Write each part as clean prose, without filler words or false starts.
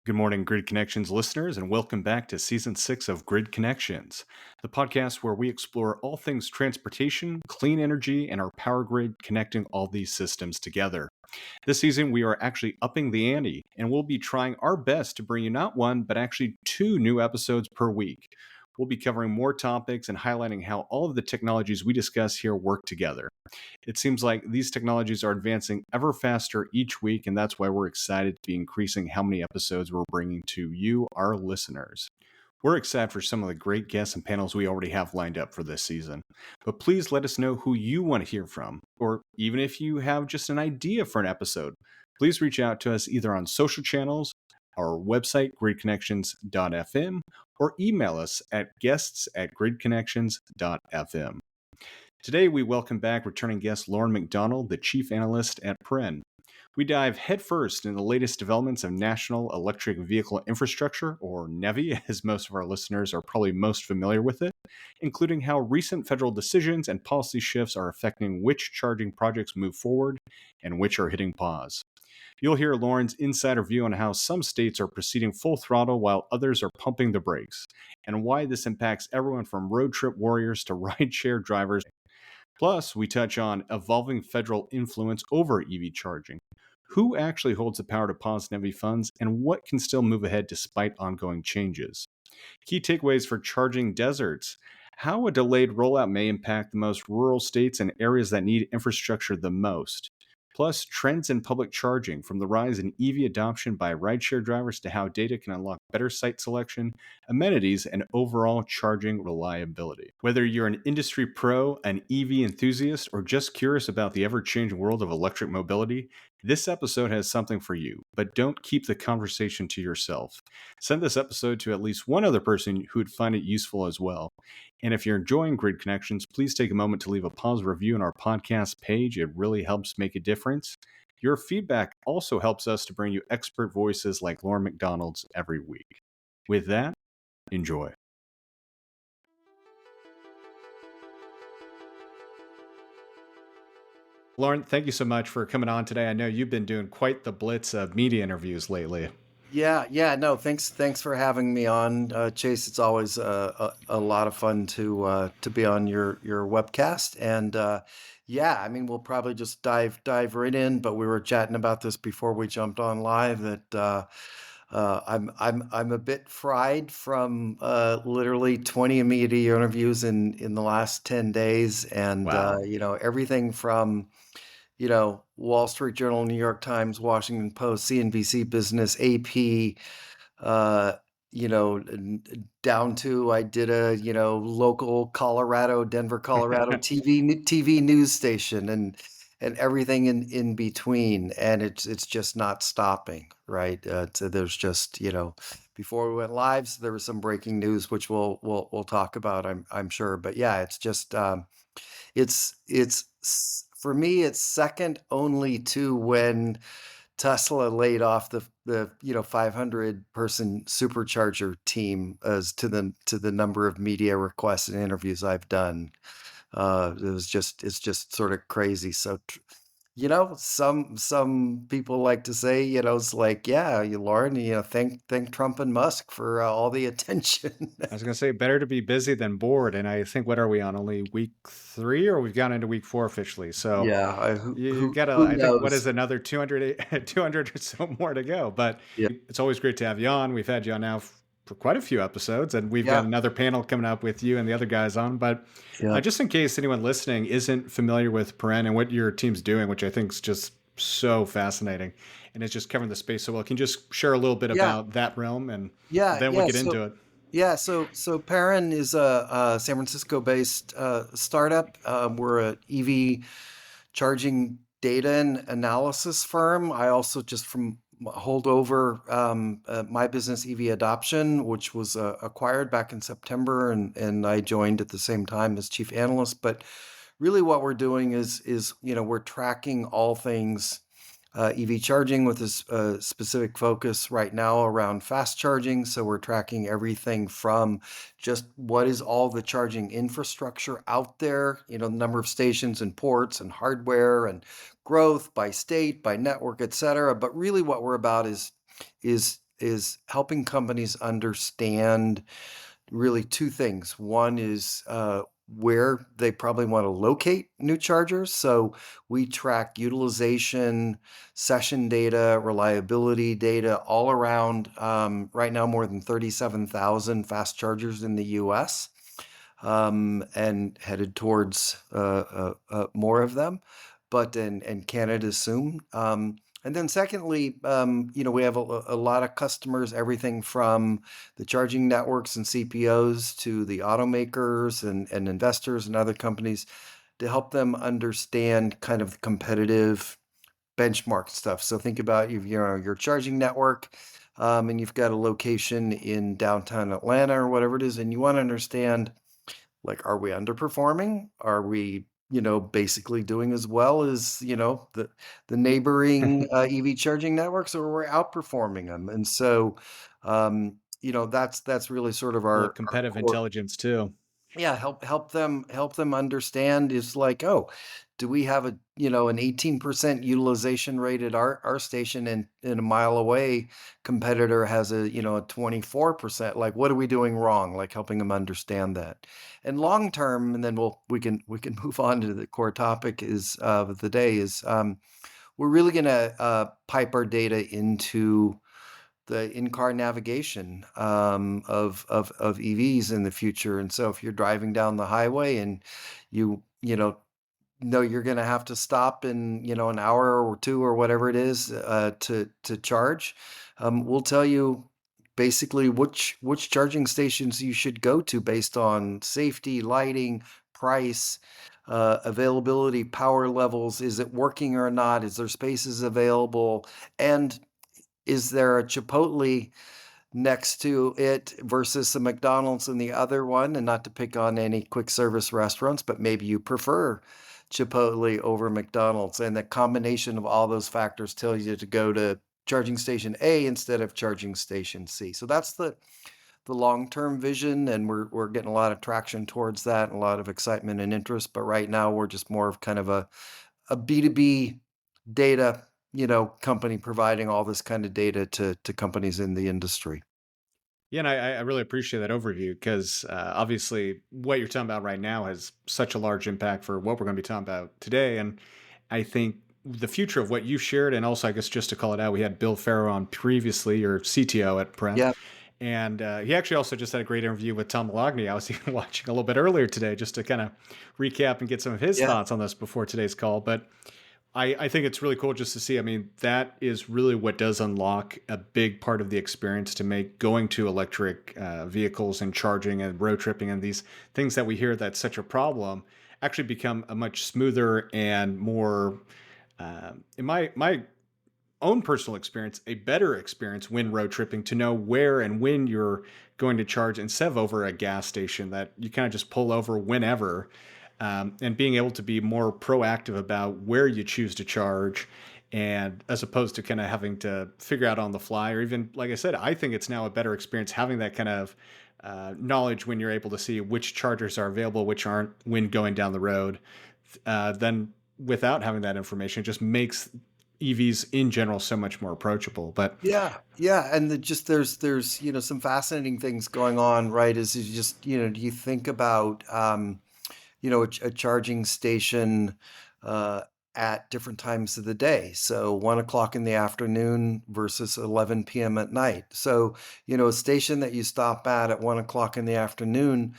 Good morning, Grid Connections listeners, and welcome back to Season 6 of Grid Connections, the podcast where we explore all things transportation, clean energy, and our power grid, connecting all these systems together. This season, we are actually upping the ante, and we'll be trying our best to bring you not one, but actually two new episodes per week. We'll be covering more topics and highlighting how all of the technologies we discuss here work together. It seems like these technologies are advancing ever faster each week, and that's why we're excited to be increasing how many episodes we're bringing to you, our listeners. We're excited for some of the great guests and panels we already have lined up for this season. But please let us know who you want to hear from, or even if you have just an idea for an episode, please reach out to us either on social channels, our website, gridconnections.fm, or email us at guests@gridconnections.fm. Today, we welcome back returning guest Loren McDonald, the Chief Analyst at Paren. We dive headfirst into the latest developments of National Electric Vehicle Infrastructure, or NEVI, as most of our listeners are probably most familiar with it, including how recent federal decisions and policy shifts are affecting which charging projects move forward and which are hitting pause. You'll hear Loren's insider view on how some states are proceeding full throttle while others are pumping the brakes, and why this impacts everyone from road trip warriors to rideshare drivers. Plus, we touch on evolving federal influence over EV charging. Who actually holds the power to pause NEVI funds, and what can still move ahead despite ongoing changes? Key takeaways for charging deserts. How a delayed rollout may impact the most rural states and areas that need infrastructure the most. Plus, trends in public charging, from the rise in EV adoption by rideshare drivers to how data can unlock better site selection, amenities, and overall charging reliability. Whether you're an industry pro, an EV enthusiast, or just curious about the ever-changing world of electric mobility, this episode has something for you, but don't keep the conversation to yourself. Send this episode to at least one other person who would find it useful as well. And if you're enjoying Grid Connections, please take a moment to leave a positive review on our podcast page. It really helps make a difference. Your feedback also helps us to bring you expert voices like Loren McDonald's every week. With that, enjoy. Loren, thank you so much for coming on today. I know you've been doing quite the blitz of media interviews lately. No, thanks for having me on, Chase. It's always a lot of fun to be on your webcast, and I mean, we'll probably just dive right in. But we were chatting about this before we jumped on live that I'm a bit fried from literally 20 media interviews in the last 10 days, and Wow. everything from Wall Street Journal, New York Times, Washington Post, CNBC Business, AP, uh, down to I did a, local Denver, Colorado TV news station and everything in between. And it's just not stopping, right? So there's just, before we went live, so there was some breaking news, which we'll talk about, I'm sure. But yeah, it's just, for me, it's second only to when Tesla laid off the 500 person supercharger team as to the number of media requests and interviews I've done. It's just sort of crazy. So some people like to say, it's like, yeah, Lauren, thank Trump and Musk for all the attention. I was going to say, better to be busy than bored. And I think, what are we on? Only week 3, or we've gone into week 4 officially. So Yeah, you've got to, who I think, what is knows? another 200 or so more to go. But Yeah, it's always great to have you on. We've had you on now for quite a few episodes, and we've got yeah, another panel coming up with you and the other guys on. But yeah. just in case anyone listening isn't familiar with Paren and what your team's doing, which I think is just so fascinating, and it's just covering the space so well, can you just share a little bit Yeah, about that realm, and yeah, then we'll yeah. get into it. So Paren is a San Francisco-based startup. We're a EV charging data and analysis firm. I also just from hold over my business EV adoption, which was acquired back in September, and I joined at the same time as chief analyst. But really, what we're doing is we're tracking all things EV charging with a specific focus right now around fast charging. So we're tracking everything from just what is all the charging infrastructure out there, the number of stations and ports and hardware and growth by state, by network, et cetera. But really what we're about is is helping companies understand really two things. One is where they probably want to locate new chargers. So we track utilization, session data, reliability data all around. Right now, more than 37,000 fast chargers in the US, and headed towards more of them, but and Canada soon. And then secondly, we have a lot of customers, everything from the charging networks and CPOs to the automakers and investors and other companies, to help them understand kind of the competitive benchmark stuff. So think about your charging network, and you've got a location in downtown Atlanta or whatever it is, and you want to understand, like, are we underperforming? Are we, basically doing as well as, the neighboring EV charging networks, or we're outperforming them? And so, that's really sort of A little our competitive core. intelligence too. Yeah, help them understand is like, oh, do we have an 18% utilization rate at our station, and a mile away competitor has a 24%. Like, what are we doing wrong? Like, helping them understand that. And long term, and then we can move on to the core topic is of the day is, we're really gonna pipe our data into the in-car navigation, of EVs in the future. And so if you're driving down the highway and you know you're going to have to stop in an hour or two or whatever it is, to charge, we'll tell you basically which charging stations you should go to based on safety, lighting, price, availability, power levels. Is it working or not? Is there spaces available? And is there a Chipotle next to it versus a McDonald's in the other one? And not to pick on any quick service restaurants, but maybe you prefer Chipotle over McDonald's. And the combination of all those factors tells you to go to charging station A instead of charging station C. So that's the long-term vision, and we're getting a lot of traction towards that and a lot of excitement and interest. But right now we're just more of kind of a B2B data, company providing all this kind of data to companies in the industry. Yeah, and I really appreciate that overview because obviously what you're talking about right now has such a large impact for what we're going to be talking about today. And I think the future of what you shared, and also I guess just to call it out, we had Bill Farrow on previously, your CTO at Paren, Yeah, and he actually also just had a great interview with Tom Malogny. I was even watching a little bit earlier today just to kind of recap and get some of his yeah, thoughts on this before today's call. But I think it's really cool just to see. I mean, that is really what does unlock a big part of the experience to make going to electric vehicles and charging and road tripping and these things that we hear that's such a problem actually become a much smoother and more, in my own personal experience, a better experience when road tripping to know where and when you're going to charge instead of over a gas station that you kind of just pull over whenever, and being able to be more proactive about where you choose to charge. And as opposed to kind of having to figure out on the fly, or even, like I said, I think it's now a better experience having that kind of knowledge when you're able to see which chargers are available, which aren't when going down the road, than without having that information. It just makes EVs in general so much more approachable. But yeah, yeah. And just there's some fascinating things going on, right? Is you just do you think about a charging station uh, at different times of the day. So 1 o'clock in the afternoon versus 11 p.m. at night. So, a station that you stop at 1 o'clock in the afternoon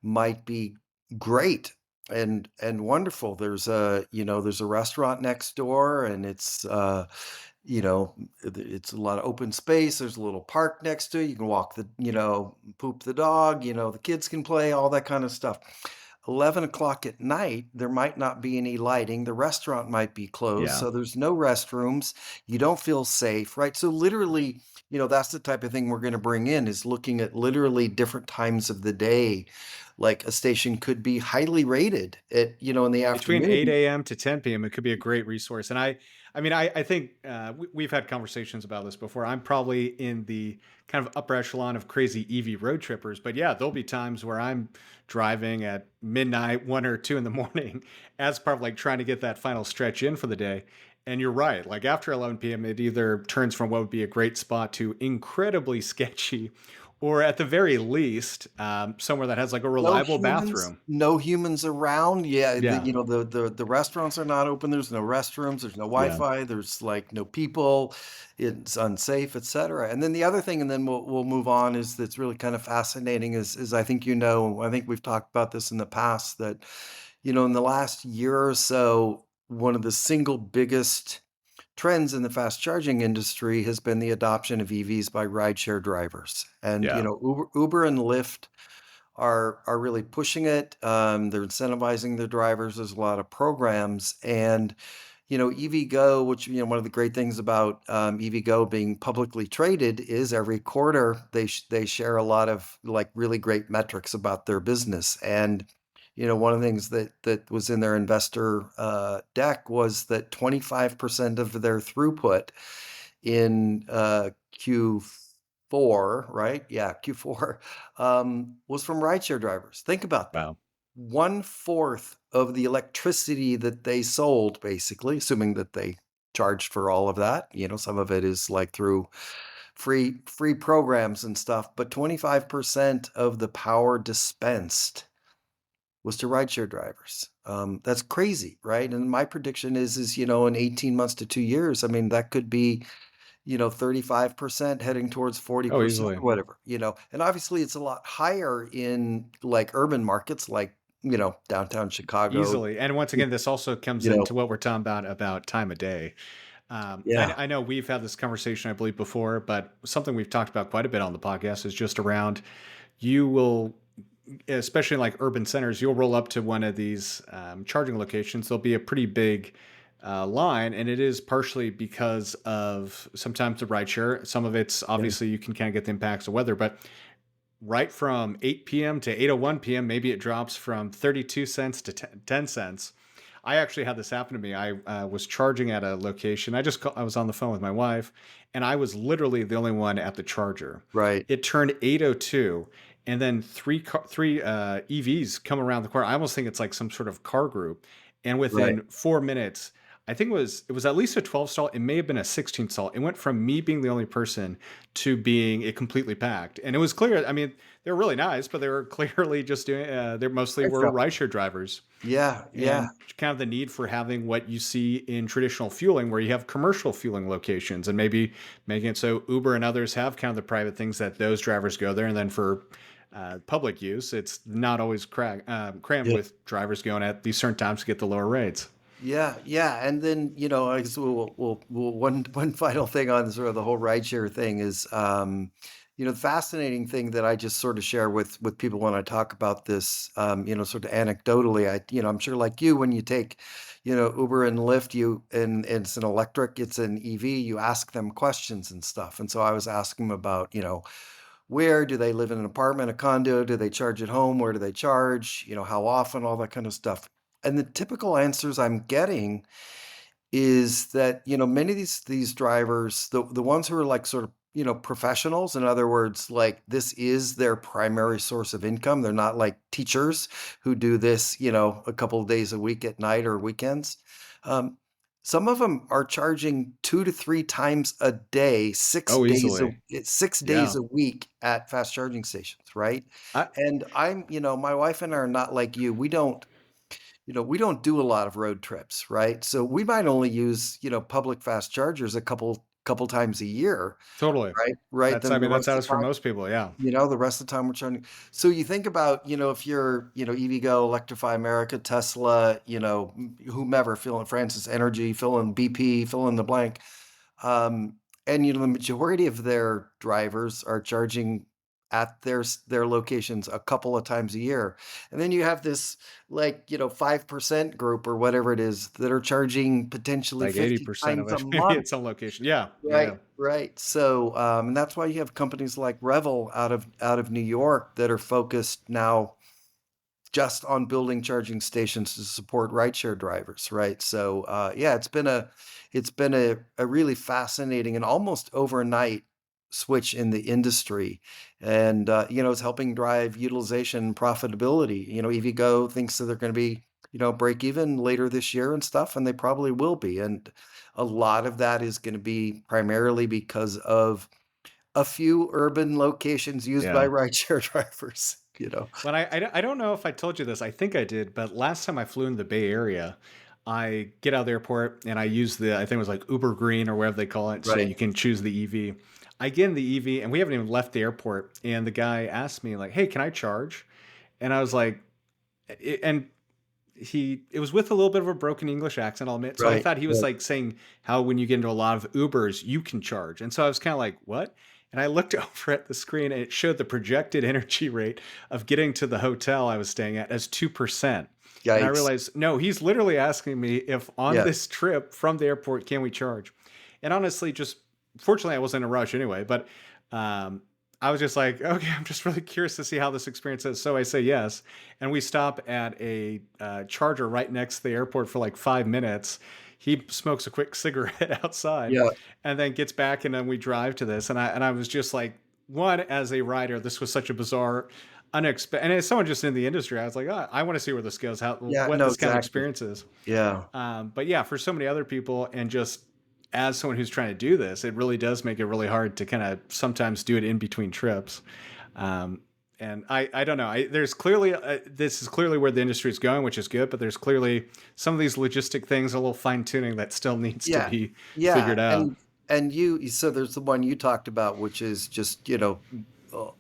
might be great and wonderful. There's a restaurant next door, and you know it's a lot of open space. There's a little park next to it. You can walk poop the dog, the kids can play, all that kind of stuff. 11 o'clock at night, there might not be any lighting. The restaurant might be closed, yeah, so there's no restrooms. You don't feel safe, right? So literally, that's the type of thing we're going to bring in, is looking at literally different times of the day, like a station could be highly rated at, in the Between 8 afternoon. a.m. to 10 p.m., it could be a great resource. And I mean, I think we've had conversations about this before. I'm probably in the kind of upper echelon of crazy EV road trippers, but yeah, there'll be times where I'm driving at midnight, 1 or 2 in the morning, as part of like trying to get that final stretch in for the day. And you're right. Like after 11 p.m., it either turns from what would be a great spot to incredibly sketchy, or at the very least, somewhere that has like a reliable bathroom. No humans around. Yeah, Yeah. the restaurants are not open. There's no restrooms. There's no Yeah. Wi-Fi. There's like no people. It's unsafe, etc. And then the other thing, and then we'll move on, is that's really kind of fascinating. Is I think I think we've talked about this in the past that in the last year or so, one of the single biggest trends in the fast charging industry has been the adoption of EVs by rideshare drivers. And Yeah. Uber and Lyft are really pushing it. They're incentivizing their drivers. There's a lot of programs, and EVgo, which one of the great things about EVgo being publicly traded is every quarter they share a lot of like really great metrics about their business. And one of the things that was in their investor deck was that 25% of their throughput in Q4, right? Yeah, Q4 was from rideshare drivers. Think about that. Wow. 1/4 of the electricity that they sold, basically, assuming that they charged for all of that. Some of it is like through free programs and stuff, but 25% of the power dispensed was to rideshare drivers. That's crazy, right? And my prediction is in 18 months to 2 years, I mean, that could be 35% heading towards Oh, 40% easily. or whatever, and obviously it's a lot higher in like urban markets, like, downtown Chicago, Easily. And once again, this also comes you know, into what we're talking about time of day. yeah, I know we've had this conversation, I believe, before, but something we've talked about quite a bit on the podcast is just around you will, especially in like urban centers, you'll roll up to one of these charging locations. There'll be a pretty big line, and it is partially because of sometimes the rideshare. Some of it's yeah, obviously you can kind of get the impacts of weather, but right from 8 p.m. to 8:01 p.m., maybe it drops from 32 cents to 10 cents. I actually had this happen to me. I was charging at a location. I was on the phone with my wife, and I was literally the only one at the charger. right, It turned 8:02, and then three EVs come around the corner. I almost think it's like some sort of car group, and right, within 4 minutes, I think it was at least a 12 stall. It may have been a 16 stall. It went from me being the only person to being it completely packed, and it was clear. I mean, they were really nice, but they were clearly just doing. They mostly right were stuff. rideshare drivers, Yeah, yeah, and kind of the need for having what you see in traditional fueling, where you have commercial fueling locations, and maybe making it so Uber and others have kind of the private things that those drivers go there, and then for public use, it's not always crammed yeah. with drivers going at these certain times to get the lower rates. Yeah, yeah, and then I guess one final thing on sort of the whole rideshare thing is, the fascinating thing that I just sort of share with people when I talk about this, sort of anecdotally. I'm sure like you, when you take, Uber and Lyft, and it's an electric, it's an EV, you ask them questions and stuff. And so I was asking them about, where do they live, in an apartment, a condo? Do they charge at home? Where do they charge? How often? All that kind of stuff. And the typical answers I'm getting is that, many of these drivers, the ones who are like sort of, professionals, in other words, like this is their primary source of income. They're not like teachers who do this, a couple of days a week at night or weekends. Um, some of them are charging 2 to 3 times a day, Oh, easily. six days Yeah. a week at fast charging stations, right? I And my wife and I are not like you. We don't do a lot of road trips, right? So we might only use, public fast chargers a couple times a year, totally. right? Right. I Then the mean, that's rest how of it's the for time, most people. Yeah. the rest of the time we're charging. So you think about, if you're, EVgo, Electrify America, Tesla, whomever, fill in Francis Energy, fill in BP, fill in the blank. Um, and the majority of their drivers are charging at their locations a couple of times a year. And then you have this like, 5% group or whatever it is that are charging potentially Like 50 80% of times a it, maybe month. at some location. Yeah. Yeah. Right, Yeah. right. So, and that's why you have companies like Revel out of New York that are focused now just on building charging stations to support rideshare drivers, right? So yeah, it's been a really fascinating and almost overnight switch in the industry, and it's helping drive utilization and profitability. EVgo thinks that they're going to be break even later this year and stuff, and they probably will be. And a lot of that is going to be primarily because of a few urban locations used by Yeah. rideshare drivers. Well, I don't know if I told you this. I think I did, but last time I flew in the Bay Area, I get out of the airport and I use I think it was like Uber Green or whatever they call it. So Right, you can choose the EV. I get in the EV and we haven't even left the airport. And the guy asked me, like, hey, can I charge? And I was like, and it was with a little bit of a broken English accent, I'll admit. So I right, thought he was right, like saying how when you get into a lot of Ubers, you can charge. And so I was kind of like, what? And I looked over at the screen and it showed the projected energy rate of getting to the hotel I was staying at as 2%. And I yikes. realized, no, he's literally asking me if on Yeah, this trip from the airport, can we charge? And honestly, just fortunately, I wasn't in a rush anyway, but um, I was just like, okay, I'm just really curious to see how this experience is. So I say yes. And we stop at a charger right next to the airport for like 5 minutes. He smokes a quick cigarette outside yeah, and then gets back and then we drive to this. And I was just like, one, as a rider, this was such a bizarre, unexpected. And as someone just in the industry, I was like, oh, I want to see where this goes, yeah, what no, this kind of exactly. experience is. Yeah, But yeah, for so many other people, and just as someone who's trying to do this, it really does make it really hard to kind of sometimes do it in between trips. Um, and I don't know. There's clearly this is clearly where the industry is going, which is good. But there's clearly some of these logistic things, a little fine tuning that still needs to yeah, be yeah. figured out. And so there's the one you talked about, which is just,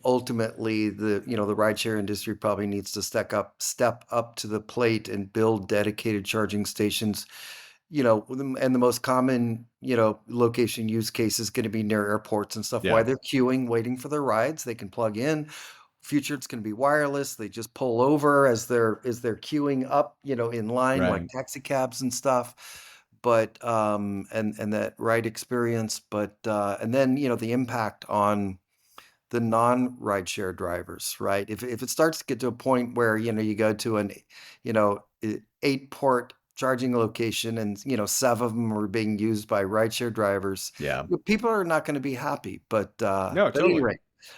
ultimately the rideshare industry probably needs to step up to the plate and build dedicated charging stations. And the most common, location use case is going to be near airports and stuff. Why Yeah. they're queuing, waiting for their rides, they can plug in. Future, it's going to be wireless. They just pull over as they're queuing up, in line like Right. taxi cabs and stuff. But and that ride experience, but and then the impact on the non-rideshare drivers, right? If it starts to get to a point where you go to an 8-port charging location and 7 of them are being used by rideshare drivers, Yeah. people are not going to be happy. No, But totally. anyway,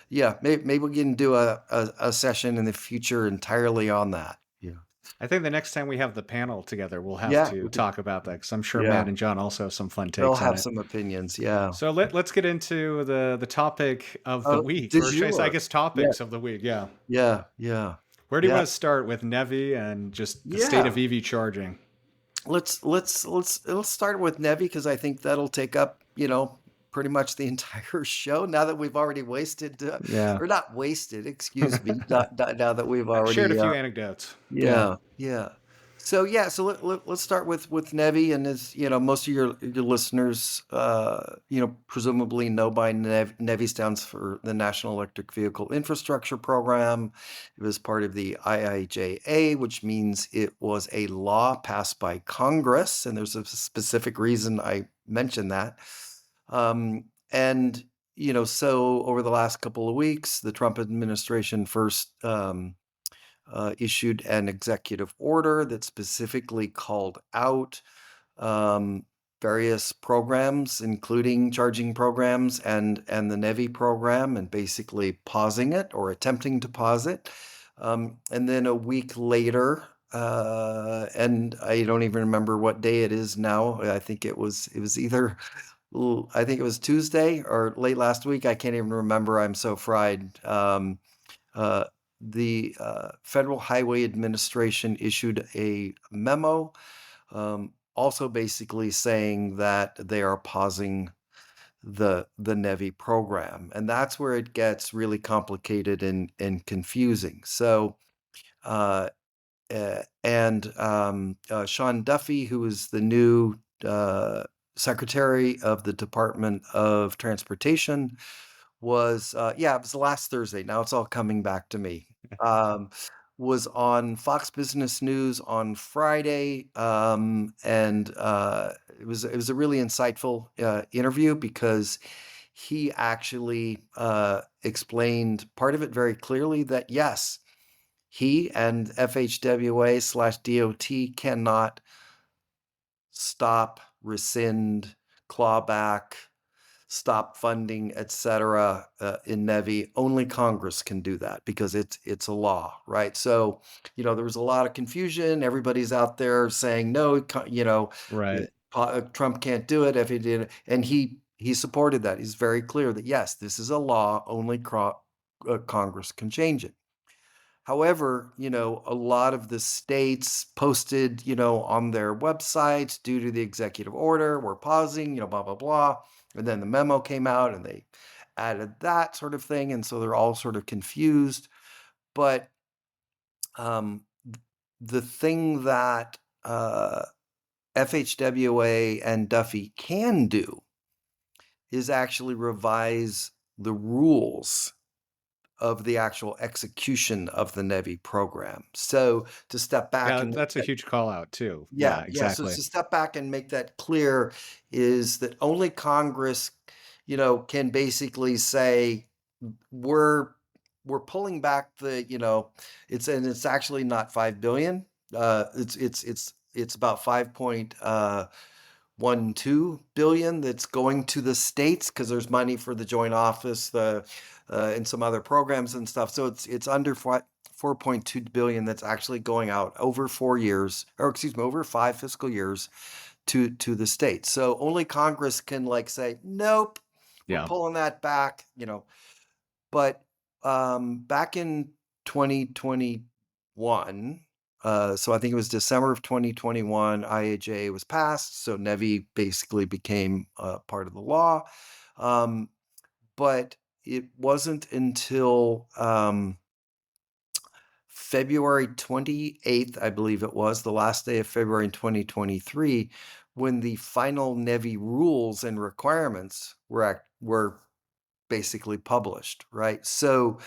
yeah, maybe we can do a session in the future entirely on that. Yeah, I think the next time we have the panel together, we'll have yeah, to we could. talk about that because I'm sure Yeah, Matt and John also have some fun they'll takes on have it. some opinions. Yeah. So let's get into the topic of the week, Du or should I say, I jour. guess Yeah, topics of the week. Yeah. yeah, yeah, Where do you yeah, want to start with NEVI and just the state of yeah. EV charging? Let's start with NEVI because I think that'll take up, pretty much the entire show now that we've already wasted, Yeah. or not wasted, excuse me, now that we've I shared a already, few anecdotes. Yeah. yeah, yeah. So let's start with NEVI, and as most of your listeners, presumably know by NEVI stands for the National Electric Vehicle Infrastructure Program. It was part of the IIJA, which means it was a law passed by Congress, and there's a specific reason I mentioned that. And so over the last couple of weeks, the Trump administration first issued an executive order that specifically called out um, various programs, including charging programs and the NEVI program, and basically pausing it or attempting to pause it. And then a week later, and I don't even remember what day it is now. I think it was either I think it was Tuesday or late last week. I can't even remember. I'm so fried. Uh, the Federal Highway Administration issued a memo, also basically saying that they are pausing the NEVI program, and that's where it gets really complicated and confusing. So, Sean Duffy, who is the new Secretary of the Department of Transportation, it was last Thursday. Now it's all coming back to me. Um, was on Fox Business News on Friday, and it was a really insightful interview because he actually explained part of it very clearly that yes, he and FHWA/DOT cannot stop, rescind, claw back, stop funding, etc. In NEVI. Only Congress can do that because it's a law, right? So, there was a lot of confusion. Everybody's out there saying no, Right. Trump can't do it if he did, and he supported that. He's very clear that yes, this is a law. Only Congress can change it. However, a lot of the states posted, on their websites due to the executive order, we're pausing, blah, blah, blah. And then the memo came out and they added that sort of thing. And so they're all sort of confused. But um, the thing that FHWA and Duffy can do is actually revise the rules of the actual execution of the NEVI program. So to step back Yeah, and that's a huge call out too. yeah, Yeah, yeah. So exactly. to step back and make that clear is that only Congress, can basically say we're we're pulling back it's actually not 5 billion. It's about 5.12 billion that's going to the states because there's money for the joint office, and some other programs and stuff. So it's under 4.2 billion that's actually going out over 4 years, or excuse me, over 5 fiscal years to the states. So only Congress can say, nope, we're Yeah. pulling that back, But back in 2021, so I think it was December of 2021, IAJ was passed. So NEVI basically became part of the law. But it wasn't until February 28th, I believe it was, the last day of February in 2023, when the final NEVI rules and requirements were basically published, right? So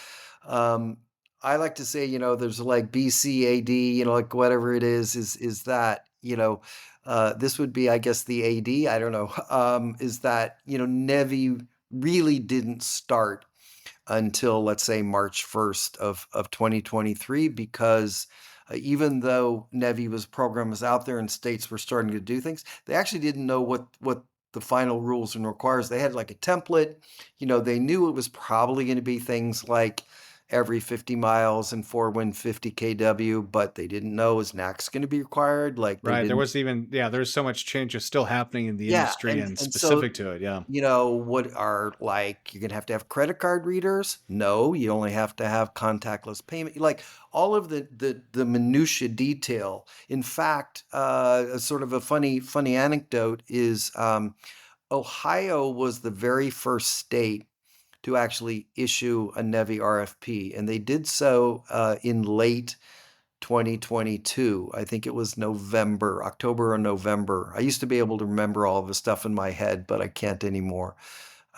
um, I like to say, there's like BCAD, like whatever it is that, this would be, I guess, the AD, I don't know, is that, NEVI really didn't start until, let's say, March 1st of 2023, because even though NEVI program was out there and states were starting to do things, they actually didn't know what the final rules and requires. They had like a template. They knew it was probably going to be things like every 50 miles and four-wind 50 kW, but they didn't know is NACS going to be required. Like they Right. There didn't. was even there's so much change is still happening in the Yeah, industry and and and so specific to it. Yeah. what are like you're gonna have credit card readers? No, you only have to have contactless payment. Like all of the minutia detail. In fact, a sort of a funny anecdote is Ohio was the very first state to actually issue a NEVI RFP, and they did so in late 2022. I think it was October or November. I used to be able to remember all of the stuff in my head, but I can't anymore.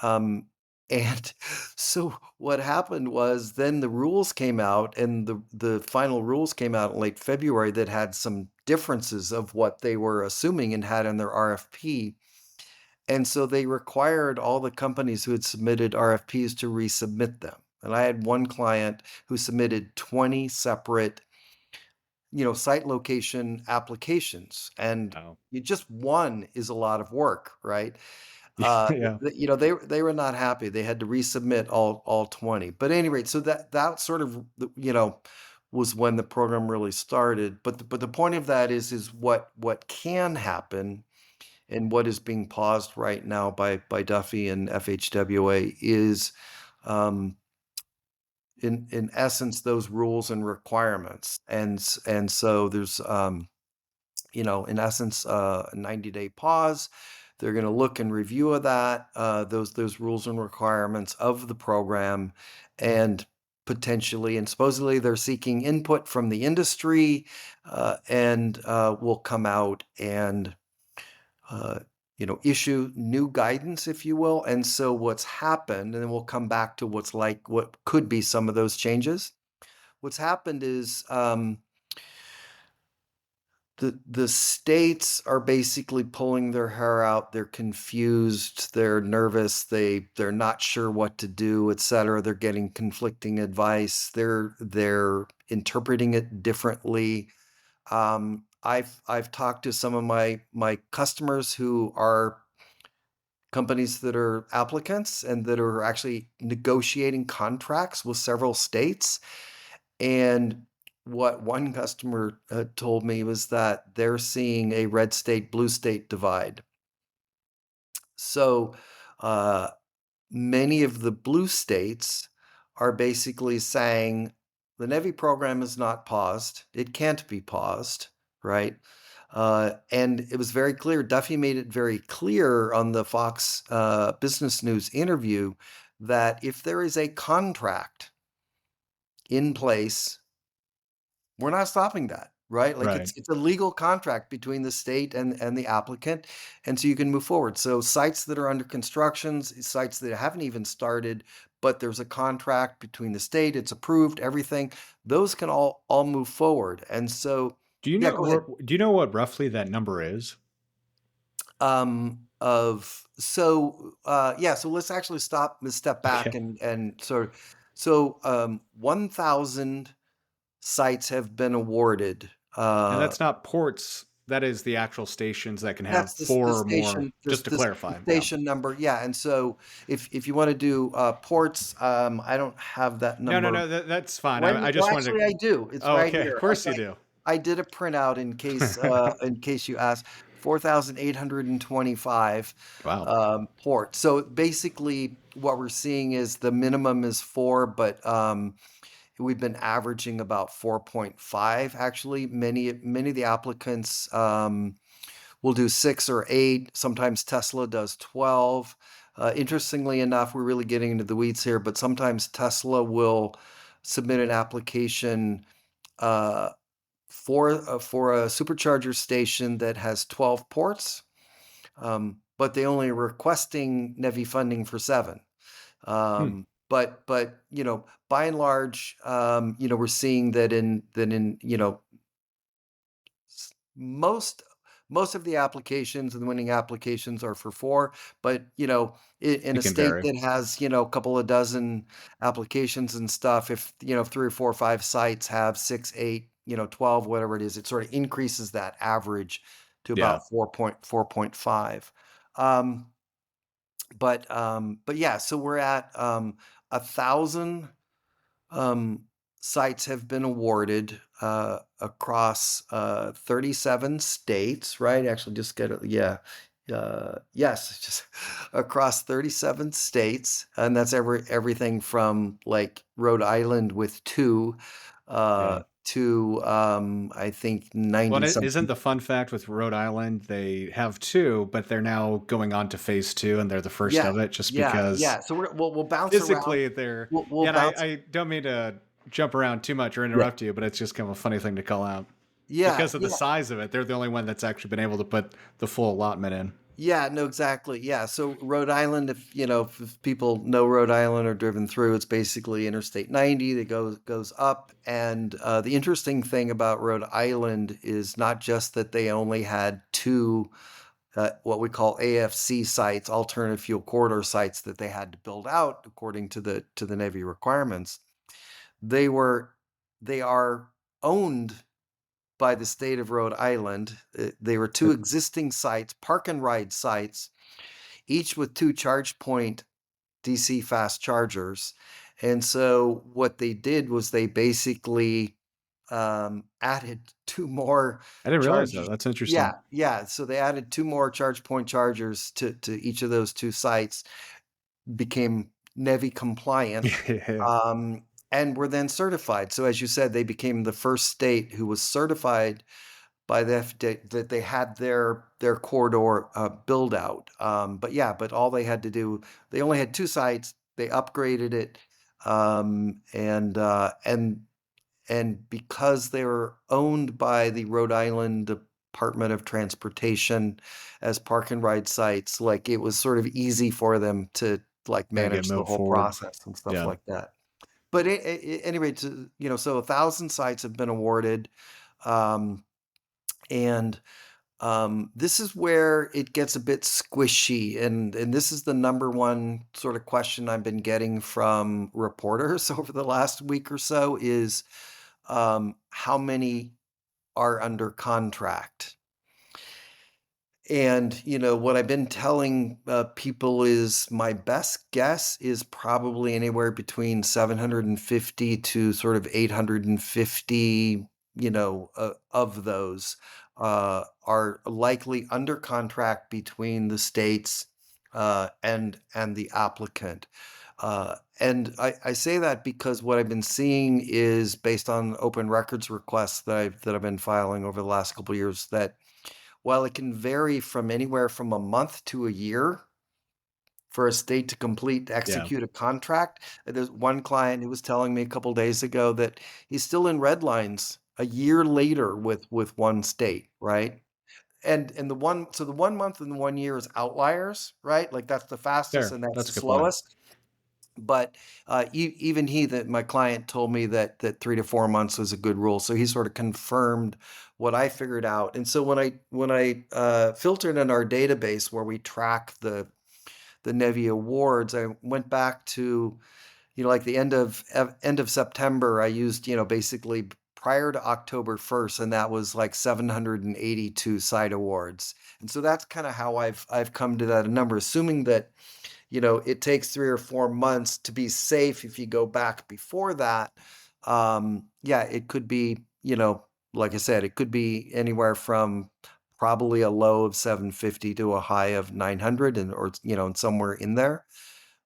Um, and so what happened was then the rules came out, and the final rules came out in late February that had some differences of what they were assuming and had in their RFP. And so they required all the companies who had submitted RFPs to resubmit them. And I had one client who submitted 20 separate site location applications, and Oh. just one is a lot of work, right? Yeah. They were not happy. They had to resubmit all 20. But at any rate, so that sort of was when the program really started. But the point of that is what can happen, and what is being paused right now by Duffy and FHWA is in essence those rules and requirements, and so there's in essence a 90-day pause. They're going to look and review of that those rules and requirements of the program, and potentially and supposedly they're seeking input from the industry, and will come out and issue new guidance, if you will. And so what's happened, and then we'll come back to what could be some of those changes. What's happened is the states are basically pulling their hair out. They're confused. They're nervous. They're not sure what to do, et cetera. They're getting conflicting advice. They're interpreting it differently. I've talked to some of my customers who are companies that are applicants and that are actually negotiating contracts with several states. And what one customer told me was that they're seeing a red state, blue state divide. So uh, many of the blue states are basically saying the NEVI program is not paused. It can't be paused, right? And it was very clear. Duffy made it very clear on the Fox Business News interview that if there is a contract in place, we're not stopping that, right? Like Right. it's a legal contract between the state and the applicant, and so you can move forward. So sites that are under construction, sites that haven't even started, but there's a contract between the state, it's approved, everything, those can all move forward. And so, Do you yeah, know go ahead. do you know what roughly that number is? Of so yeah, so let's step back Okay. and sort of so 1,000 sites have been awarded. And that's not ports. That is the actual stations that can have That's four the or more. station, Just to the clarify, yeah. station number, yeah, and so if you wanna do, ports, I don't have that No, no, number. no. That's fine. When I well, just wanted actually, to. I do, it's Oh, right okay. Of here. course you do. I did a printout in case you asked. 4,825, Wow. ports. So, basically, what we're seeing is the minimum is 4, but, we've been averaging about 4.5, actually. Many of the applicants, we'll do 6 or 8. Sometimes Tesla does 12. Interestingly enough, we're really getting into the weeds here, but sometimes Tesla will submit an application uh, for a supercharger station that has 12 ports, but they only are requesting NEVI funding for 7. Hmm. But by and large, we're seeing that in most most of the applications and the winning applications are for 4, but, in It a can state vary. that has, a couple of dozen applications and stuff, if, 3 or 4 or 5 sites have 6, 8, 12, whatever it is, it sort of increases that average to Yeah. about 4.5. Um, but yeah, so we're at, 1,000 um, sites have been awarded across 37 states, right? Actually, just get it. Yeah. Yes, just across 37 states. And that's everything from like Rhode Island with 2 Yeah. to I think Well, 90 and isn't something. the fun fact with Rhode Island, they have 2, but they're now going on to phase 2 and they're the first Yeah. of it just Yeah. because Yeah. So we'll bounce around. physically they're. We'll Yeah, and bounce. I don't mean to jump around too much or Yeah. interrupt you, but it's just kind of a funny thing to call out. Yeah. Because of the Yeah. size of it, they're the only one that's actually been able to put the full allotment in. Yeah, no, exactly. Yeah. So Rhode Island, if people know Rhode Island or driven through, it's basically Interstate 90 that goes up. And the interesting thing about Rhode Island is not just that they only had 2 what we call AFC sites, alternative fuel corridor sites that they had to build out according to the Navy requirements. They were they are owned by the state of Rhode Island. They were 2 existing sites, park and ride sites, each with 2 charge point DC fast chargers. And so what they did was they basically added 2 more I didn't realize that. chargers. That's Yeah, interesting. yeah. So they added 2 more charge point chargers to each of those 2 sites, became NEVI compliant, Yeah. um, and were then certified. So as you said, they became the first state who was certified by the FDA that they had their corridor build out. But yeah, but all they had to do, they only had 2 sites. They upgraded it, and because they were owned by the Rhode Island Department of Transportation as park and ride sites, like it was sort of easy for them to like Kinda get manage the moved whole forward. process and stuff Yeah. like that. But anyway, so 1,000 sites have been awarded. Um, And this is where it gets a bit squishy, and this is the number one sort of question I've been getting from reporters over the last week or so is how many are under contract? And, what I've been telling people is my best guess is probably anywhere between 750 to sort of 850, of those are likely under contract between the states and the applicant. And I say that because what I've been seeing is based on open records requests that I've been filing over the last couple of years that while it can vary from anywhere from a month to a year for a state to Yeah. execute a contract, there's one client who was telling me a couple days ago that he's still in red lines a year later with one state, right? And the 1 month and the 1 year is outliers, right? Like that's the fastest There. and that's That's the a good point. slowest. But even that my client told me that 3 to 4 months was a good rule. So he sort of confirmed what I figured out. And so when I filtered in our database where we track the NEVI awards, I went back to like the end of September. I used basically prior to October 1st, and that was like 782 site awards. And so that's kind of how I've come to that number, assuming that it takes 3 or 4 months to be safe. If you go back before that, yeah, it could be, like I said, it could be anywhere from probably a low of 750 to a high of 900 or, and somewhere in there.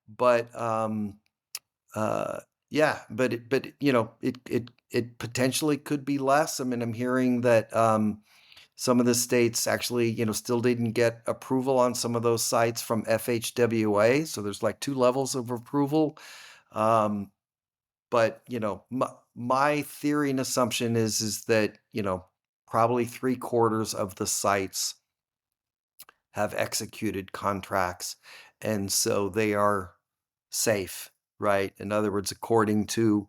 But, uh, yeah, it potentially could be less. I mean, I'm hearing that, some of the states actually, still didn't get approval on some of those sites from FHWA. So there's like two levels of approval. Um, but my theory and assumption is that probably 3/4 of the sites have executed contracts, and so they are safe, right? In other words, according to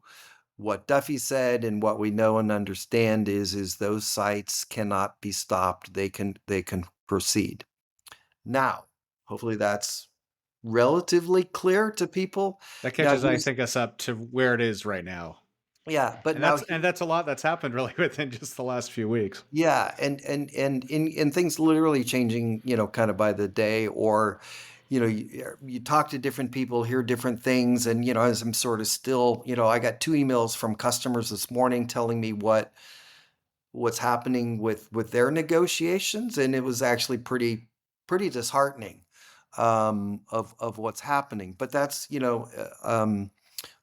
what Duffy said and what we know and understand is those sites cannot be stopped. They can proceed. Now, hopefully that's relatively clear to people. That Now catches, I here's think, us up to where it is right now. yeah, but And now that's a lot that's happened really within just the last few weeks. yeah, and things literally changing, kind of by the day, or you talk to different people, hear different things, and as I'm sort of still, I got two emails from customers this morning telling me what's happening with their negotiations, and it was actually pretty disheartening of what's happening. But that's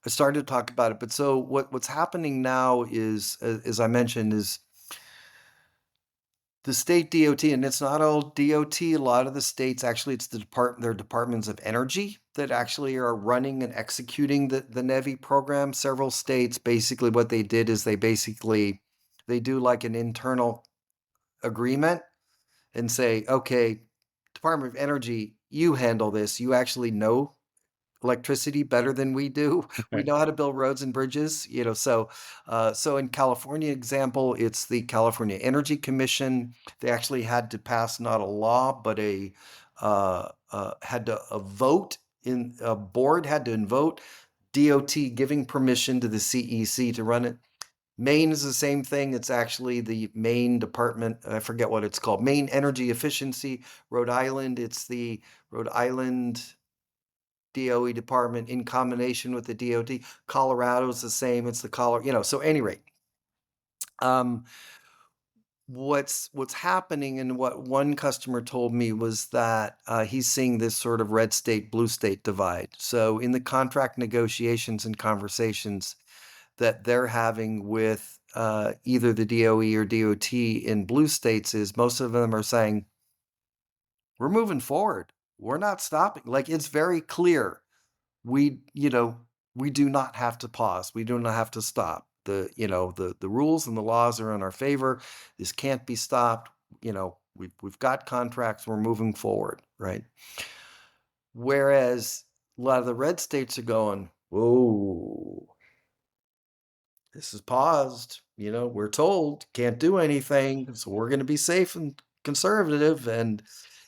I started to talk about it. But so what's happening now is, as I mentioned, is the state DOT, and it's not all DOT. A lot of the states actually, it's their departments of energy that actually are running and executing the NEVI program. Several states basically what they did is they do like an internal agreement and say, okay, Department of Energy, you handle this. You actually know electricity better than we do. We Right. know how to build roads and bridges, so in California example, it's the California Energy Commission. They actually had to pass not a law, but a vote in a board had to vote DOT giving permission to the CEC to run it. Maine is the same thing. It's actually the Maine Department, I forget what it's called, Maine Energy Efficiency. Rhode Island, it's the Rhode Island DOE department in combination with the DOT. Colorado's the same. It's the Colorado, so at any rate, um, what's happening and what one customer told me was that he's seeing this sort of red state, blue state divide. So in the contract negotiations and conversations that they're having with either the DOE or DOT in blue states is most of them are saying, we're moving forward. We're not stopping. Like it's very clear. We, we do not have to pause. We do not have to stop. The rules and the laws are in our favor. This can't be stopped. We've got contracts. We're moving forward, right? Whereas a lot of the red states are going, whoa, this is paused. We're told can't do anything, so we're going to be safe and conservative. And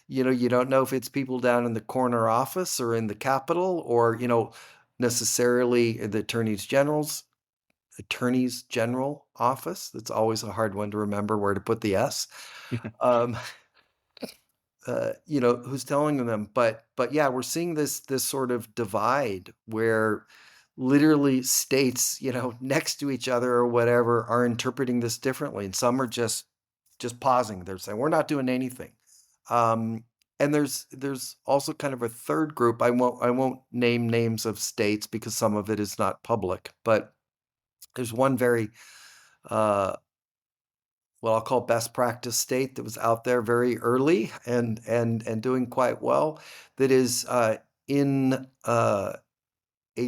you don't know if it's people down in the corner office or in the Capitol, or necessarily the attorneys general office. That's always a hard one to remember where to put the S. Um, who's telling them. But yeah, we're seeing this sort of divide where literally states, next to each other or whatever, are interpreting this differently, and some are just pausing. They're saying we're not doing anything. Um, and there's also kind of a third group. I won't name names of states because some of it is not public, but there's one very uh, what I'll call best practice state that was out there very early and doing quite well, that is in a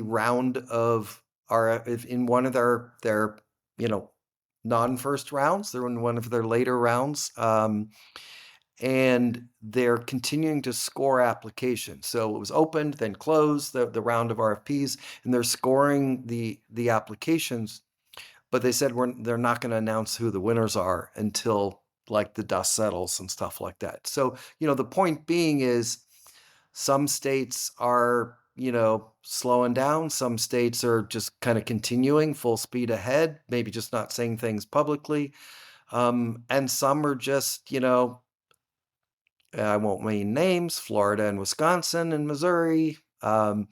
round of in one of their you know non-first rounds. They're in one of their later rounds. And they're continuing to score applications. So it was opened, then closed, the round of RFPs, and they're scoring the applications. But they said they're not going to announce who the winners are until like the dust settles and stuff like that. So, the point being is some states are, slowing down. Some states are just kind of continuing full speed ahead, maybe just not saying things publicly. And some are just, I won't name names, Florida and Wisconsin and Missouri. Well,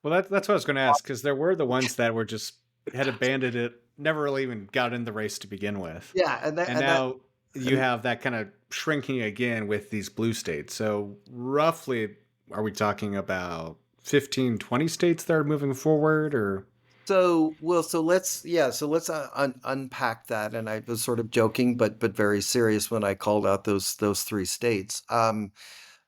that's what I was going to ask, because there were the ones that were just had abandoned it, never really even got in the race to begin with, Yeah, and that and and that now you and have that kind of shrinking again with these blue states. So roughly, are we talking about 15, 20 states that are moving forward, or so let's unpack that. And I was sort of joking, but very serious when I called out those three states.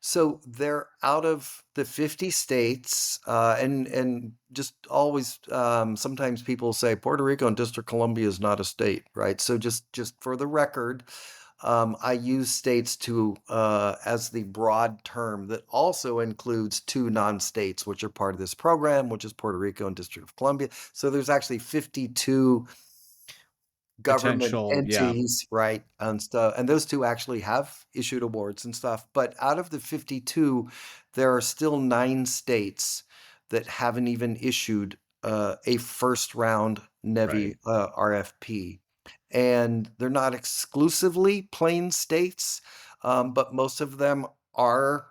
So they're out of the 50 states, and just always, sometimes people say Puerto Rico and District of Columbia is not a state, right? So just for the record, I use states to as the broad term that also includes two non-states, which are part of this program, which is Puerto Rico and District of Columbia. So there's actually 52 government potential? Yeah, entities, right? And stuff. And those two actually have issued awards and stuff. But out of the 52, there are still 9 states that haven't even issued a first round right. NEVI RFP. And they're not exclusively plain states, but most of them are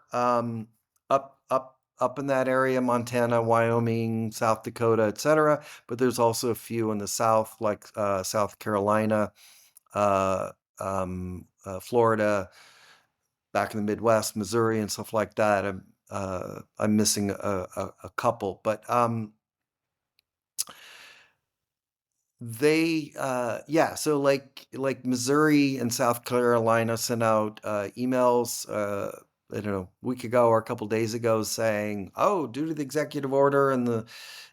up in that area: Montana, Wyoming, South Dakota, etc. But there's also a few in the South, like South Carolina, uh, Florida, back in the Midwest, Missouri, and stuff like that. I'm missing a couple, but so like Missouri and South Carolina sent out emails, I don't know, a week ago or a couple days ago, saying, oh, due to the executive order and the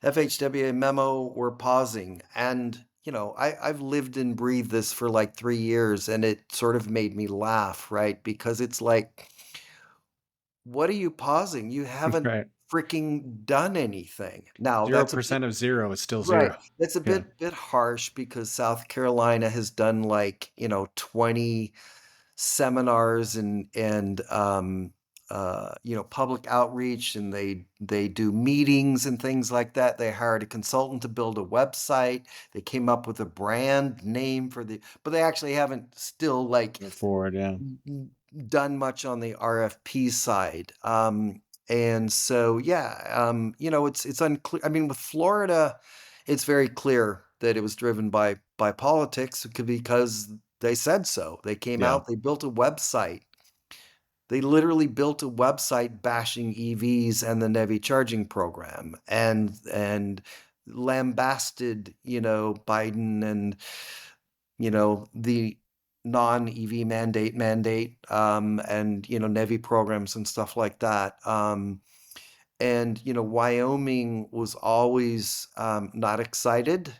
FHWA memo, we're pausing. And I've lived and breathed this for like 3 years, and it sort of made me laugh, right? Because it's like, what are you pausing? You haven't Right. freaking done anything. Now, Zero that's a bit percent of zero is still right. zero. That's a Yeah. bit harsh because South Carolina has done like, 20 seminars and public outreach, and they do meetings and things like that. They hired a consultant to build a website. They came up with a brand name but they actually haven't still like Move forward. Yeah. done much on the RFP side. And so, yeah, it's unclear. I mean, with Florida, it's very clear that it was driven by politics because they said so. They came Yeah. out, they built a website. They literally built a website bashing EVs and the NEVI charging program, and lambasted, Biden and the non-EV mandate, and NEVI programs and stuff like that. And Wyoming was always not excited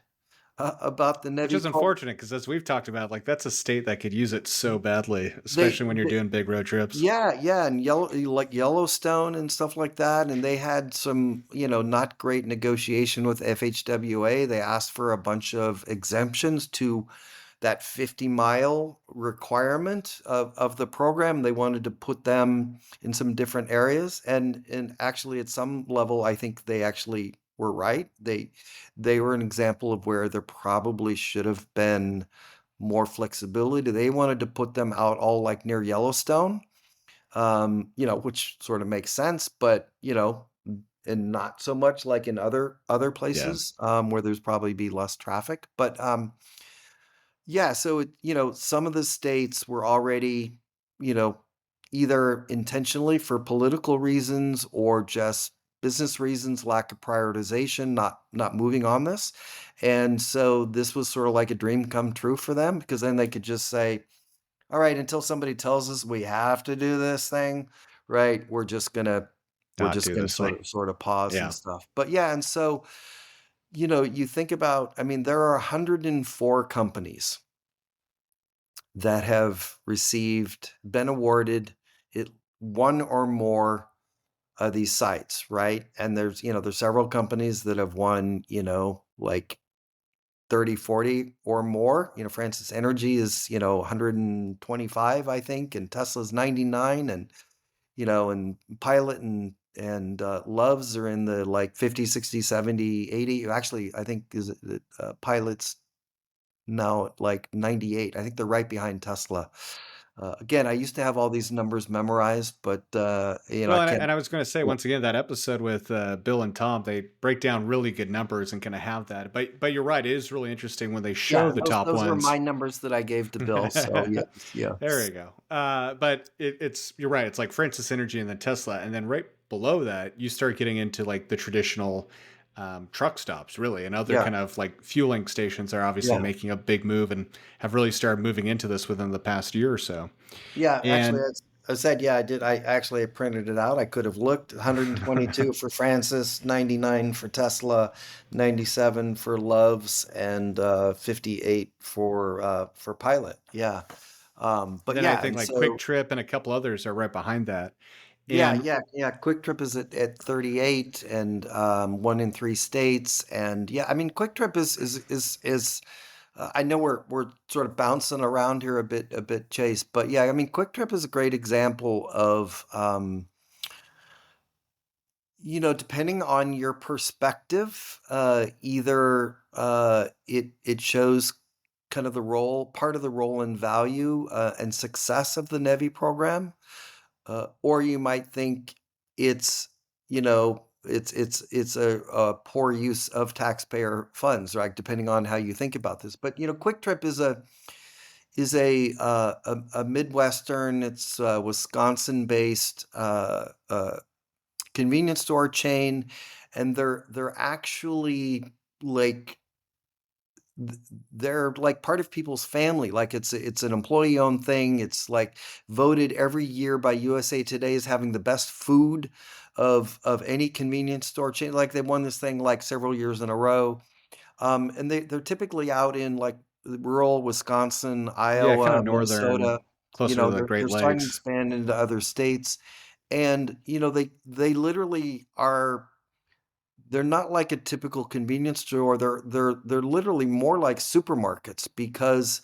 about the Which is NEVI program. unfortunate because as we've talked about, like that's a state that could use it so badly, They, especially when you're doing big road trips. yeah, yeah, and like Yellowstone and stuff like that, and they had some, not great negotiation with FHWA. They asked for a bunch of exemptions to that 50-mile requirement of the program. They wanted to put them in some different areas, and actually at some level, I think they actually were right. They were an example of where there probably should have been more flexibility. They wanted to put them out all like near Yellowstone, which sort of makes sense, but and not so much like in other Yeah. places where there's probably be less traffic. But yeah, so some of the states were already, you know, either intentionally for political reasons or just business reasons, lack of prioritization, not moving on this. And so this was sort of like a dream come true for them because then they could just say, all right, until somebody tells us we have to do this thing, right? We're Not just do gonna this sort thing. of sort of pause and Yeah. stuff. But yeah, and so, you think about, I mean, there are 104 companies that have been awarded it one or more of these sites, right? And there's several companies that have won, like 30, 40 or more. Francis Energy is, 125, I think, and Tesla's 99, and Pilot and Loves are in the like 50, 60, 70, 80. Actually, I think is it Pilot's now at like 98. I think they're right behind Tesla. Again, I used to have all these numbers memorized, but Well, I and can't. I was going to say Yeah, once again that episode with Bill and Tom, they break down really good numbers and kind of have that. But you're right, it is really interesting when they yeah, show the those top those are my ones. numbers that I gave to Bill. So yes, yeah, There you go. But it's you're right. It's like Francis Energy and then Tesla, and then right below that, you start getting into like the traditional truck stops, really, and other yeah, kind of like fueling stations are obviously yeah. making a big move and have really started moving into this within the past year or so. Yeah, actually, And I said, yeah, I did. I actually printed it out. I could have looked. 122 for Francis, 99 for Tesla, 97 for Loves, and 58 for Pilot. Yeah. and But then I yeah, think and like Quick so Trip and a couple others are right behind that. yeah, And yeah, yeah. Quick Trip is at 38 and one in three states. And yeah, I mean, Quick Trip is I know we're sort of bouncing around here a bit, Chase, but yeah, I mean, Quick Trip is a great example of, depending on your perspective, either it shows kind of part of the role and value and success of the NEVI program, or you might think it's, it's a poor use of taxpayer funds, right? Depending on how you think about this. But Quick Trip is a Midwestern, it's Wisconsin-based convenience store chain, and they're actually like they're like part of people's family. Like it's an employee-owned thing. It's like voted every year by USA Today as having the best food of any convenience store chain. Like they won this thing like several years in a row. And they're typically out in like rural Wisconsin, yeah, kind Iowa, of northern, Minnesota. closer to the They're Great starting to Lakes. expand into other states, and they literally are. They're not like a typical convenience store. They're literally more like supermarkets because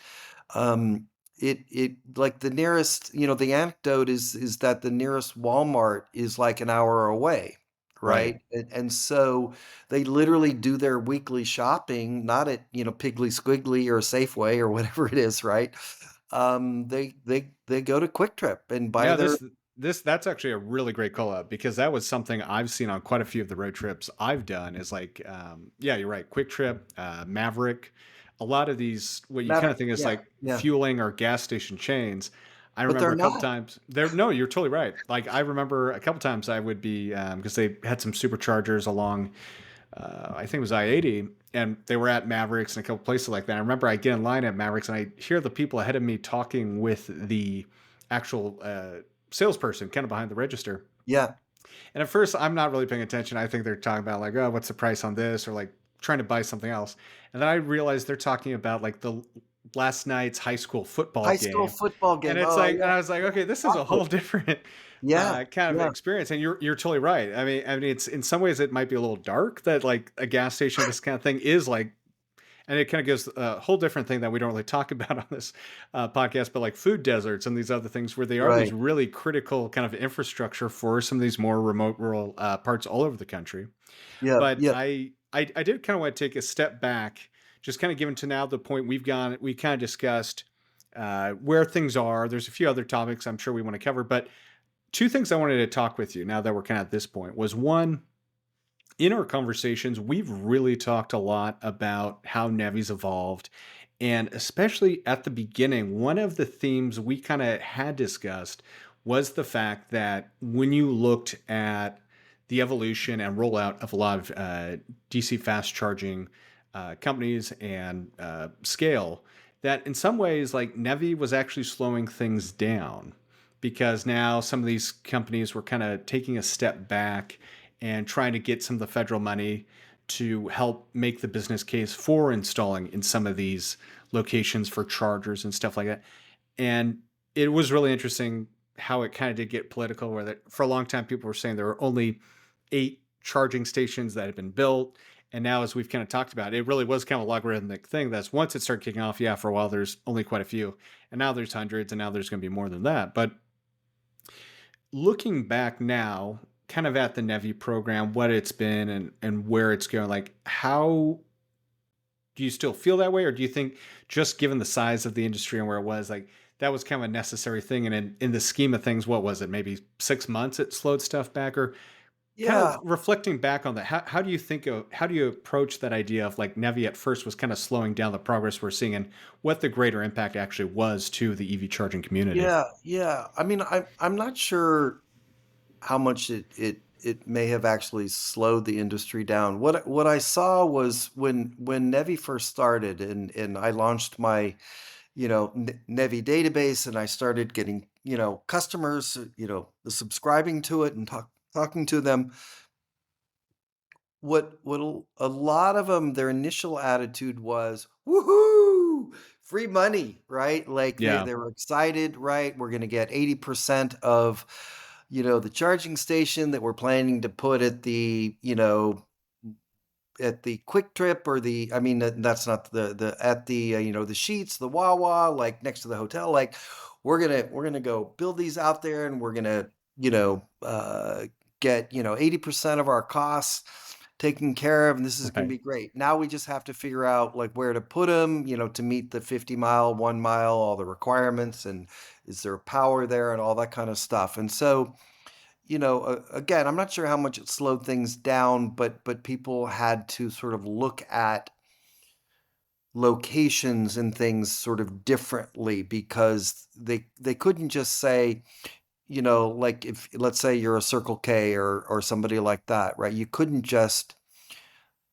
it like the nearest, the anecdote is that the nearest Walmart is like an hour away, Right. right? And so they literally do their weekly shopping not at, Piggly Squiggly or Safeway or whatever it is, right? They go to Quick Trip and buy Yeah, their. this that's actually a really great call out because that was something I've seen on quite a few of the road trips I've done is like yeah, you're right. Quick Trip, Maverick, a lot of these what you kind Matter, of think is yeah, like yeah, fueling or gas station chains. I but remember they're a couple not. times there. No, you're totally right. Like I remember a couple times I would be because they had some superchargers along I think it was I-80, and they were at Mavericks and a couple places like that. I remember I get in line at Mavericks and I hear the people ahead of me talking with the actual salesperson kind of behind the register. Yeah, And at first, I'm not really paying attention. I think they're talking about like, oh, what's the price on this, or like trying to buy something else. And then I realized they're talking about like the last night's high school football High school game. football And game. it's Oh, like, and yeah. I was like, Yeah, okay, this is a exactly. whole different Yeah, kind of yeah, experience. And you're totally right. I mean, it's in some ways it might be a little dark that like a gas station, this kind of thing is like, and it kind of gives a whole different thing that we don't really talk about on this podcast, but like food deserts and these other things where they are these right. really critical kind of infrastructure for some of these more remote rural parts all over the country. Yep, But yep. I did kind of want to take a step back, just kind of given to now the point we kind of discussed where things are. There's a few other topics I'm sure we want to cover, but two things I wanted to talk with you now that we're kind of at this point was one, in our conversations, we've really talked a lot about how NEVI's evolved. And especially at the beginning, one of the themes we kind of had discussed was the fact that when you looked at the evolution and rollout of a lot of DC fast charging companies and scale, that in some ways, like NEVI was actually slowing things down because now some of these companies were kind of taking a step back and trying to get some of the federal money to help make the business case for installing in some of these locations for chargers and stuff like that. And it was really interesting how it kind of did get political, where that for a long time people were saying there were only 8 charging stations that had been built. And now, as we've kind of talked about, it really was kind of a logarithmic thing. That's once it started kicking off, yeah, for a while, there's only quite a few. And now there's hundreds, and now there's going to be more than that. But looking back now, kind of at the NEVI program, what it's been and where it's going, like how do you still feel that way, or do you think just given the size of the industry and where it was, like that was kind of a necessary thing, and in the scheme of things, what was it, maybe 6 months it slowed stuff back, or kind of Yeah, reflecting back on that, how do you think of how do you approach that idea of like NEVI at first was kind of slowing down the progress we're seeing and what the greater impact actually was to the EV charging community? yeah, yeah. I mean, I'm not sure how much it may have actually slowed the industry down. What I saw was when NEVI first started and I launched my, NEVI database and I started getting, customers, subscribing to it and talking to them. A lot of them, their initial attitude was, "Woohoo! Free money," right? Like Yeah. they were excited, right? We're gonna get 80% of, the charging station that we're planning to put at the Quick Trip or I mean, that's not at the, the Sheets, the Wawa, like next to the hotel. Like we're gonna go build these out there and we're gonna, get, 80% of our costs taken care of, and this is gonna Right. be great. Now we just have to figure out like where to put them, to meet the 50 mile, 1 mile, all the requirements, and is there power there and all that kind of stuff. And so, again, I'm not sure how much it slowed things down, but people had to sort of look at locations and things sort of differently because they couldn't just say, like if let's say you're a Circle K or somebody like that, right? You couldn't just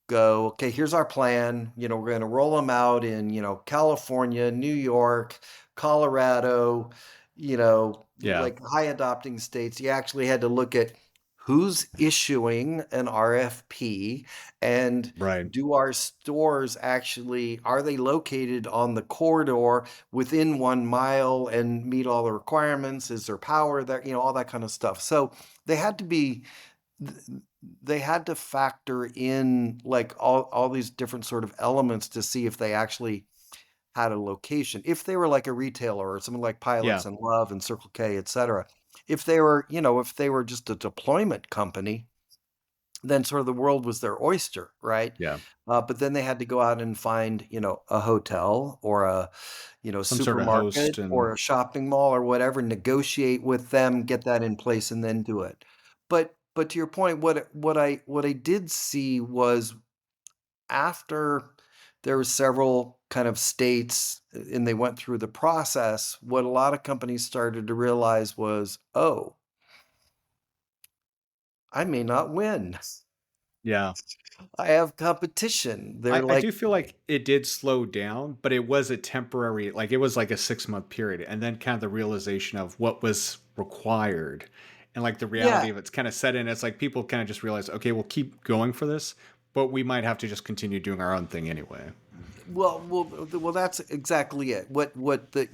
go, okay, here's our plan. We're going to roll them out in, California, New York, Colorado, Yeah. like high adopting states. You actually had to look at who's issuing an RFP and Right. do our stores actually, are they located on the corridor within 1 mile and meet all the requirements? Is there power there? All that kind of stuff. So they had to be th- they had to factor in like all these different sort of elements to see if they actually had a location. If they were like a retailer or something like Yeah. Pilots and Love and Circle K, et cetera. If they were just a deployment company, then sort of the world was their oyster, right? Yeah. But then they had to go out and find, a hotel or a, Some sort of host supermarket and or a shopping mall or whatever, negotiate with them, get that in place, and then do it. But to your point, what I did see was after there were several kind of states and they went through the process, what a lot of companies started to realize was, oh, I may not win. yeah. I have competition. They're I like, do feel like it did slow down, but it was a temporary, like it was like a 6 month period. And then kind of the realization of what was required and like the yeah, reality of it's kind of set in. It's like people kind of just realize, okay, we'll keep going for this, but we might have to just continue doing our own thing anyway. Well, that's exactly it. What the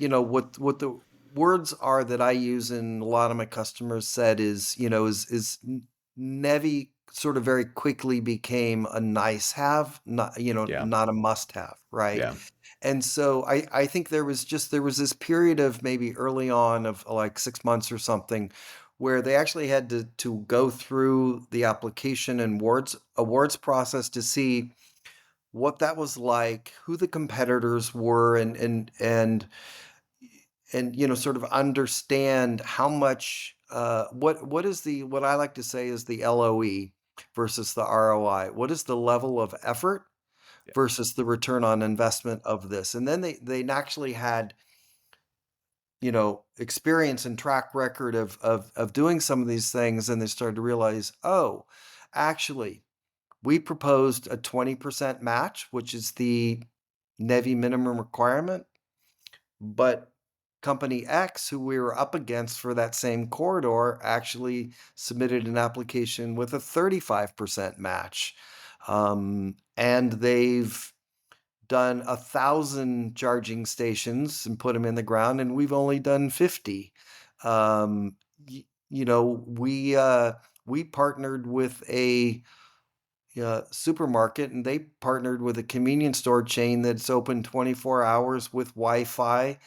what the words are that I use and a lot of my customers said is NEVI sort of very quickly became a nice have, not Yeah. not a must have, right? Yeah. And so I think there was this period of maybe early on of like 6 months or something where they actually had to go through the application and awards process to see what that was like, who the competitors were, and sort of understand how much what is the what I like to say is the LOE versus the ROI. What is the level of effort Yeah. versus the return on investment of this? And then they actually had experience and track record of doing some of these things, and they started to realize, oh, actually, we proposed a 20% match, which is the NEVI minimum requirement, but company X, who we were up against for that same corridor, actually submitted an application with a 35% match. And they've done 1,000 charging stations and put them in the ground, and we've only done 50. Um, we partnered with a supermarket, and they partnered with a convenience store chain that's open 24 hours with Wi-Fi,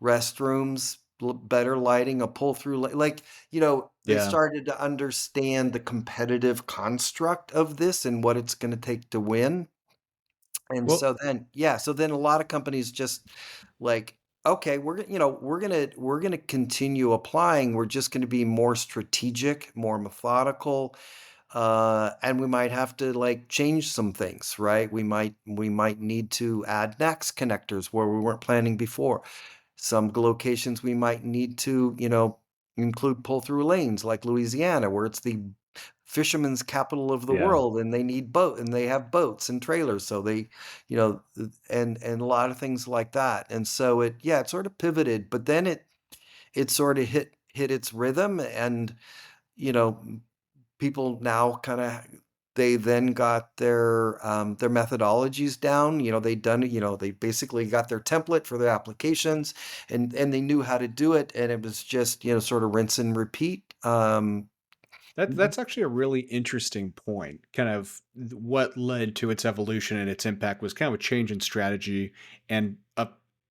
restrooms, better lighting, a pull-through like they Yeah. started to understand the competitive construct of this and what it's going to take to win. And Well, so then a lot of companies just like, okay, we're gonna continue applying. We're just going to be more strategic, more methodical, and we might have to like change some things, right? We might need to add NACS connectors where we weren't planning before. Some locations we might need to, include pull-through lanes like Louisiana, where it's the fisherman's capital of the yeah. world, and they need boat and they have boats and trailers. So they, and a lot of things like that. And so it sort of pivoted, but then it sort of hit its rhythm, and you know, people now kind of they then got their methodologies down. They'd done it. They basically got their template for their applications, and they knew how to do it, and it was just sort of rinse and repeat. That's actually a really interesting point. Kind of what led to its evolution and its impact was kind of a change in strategy and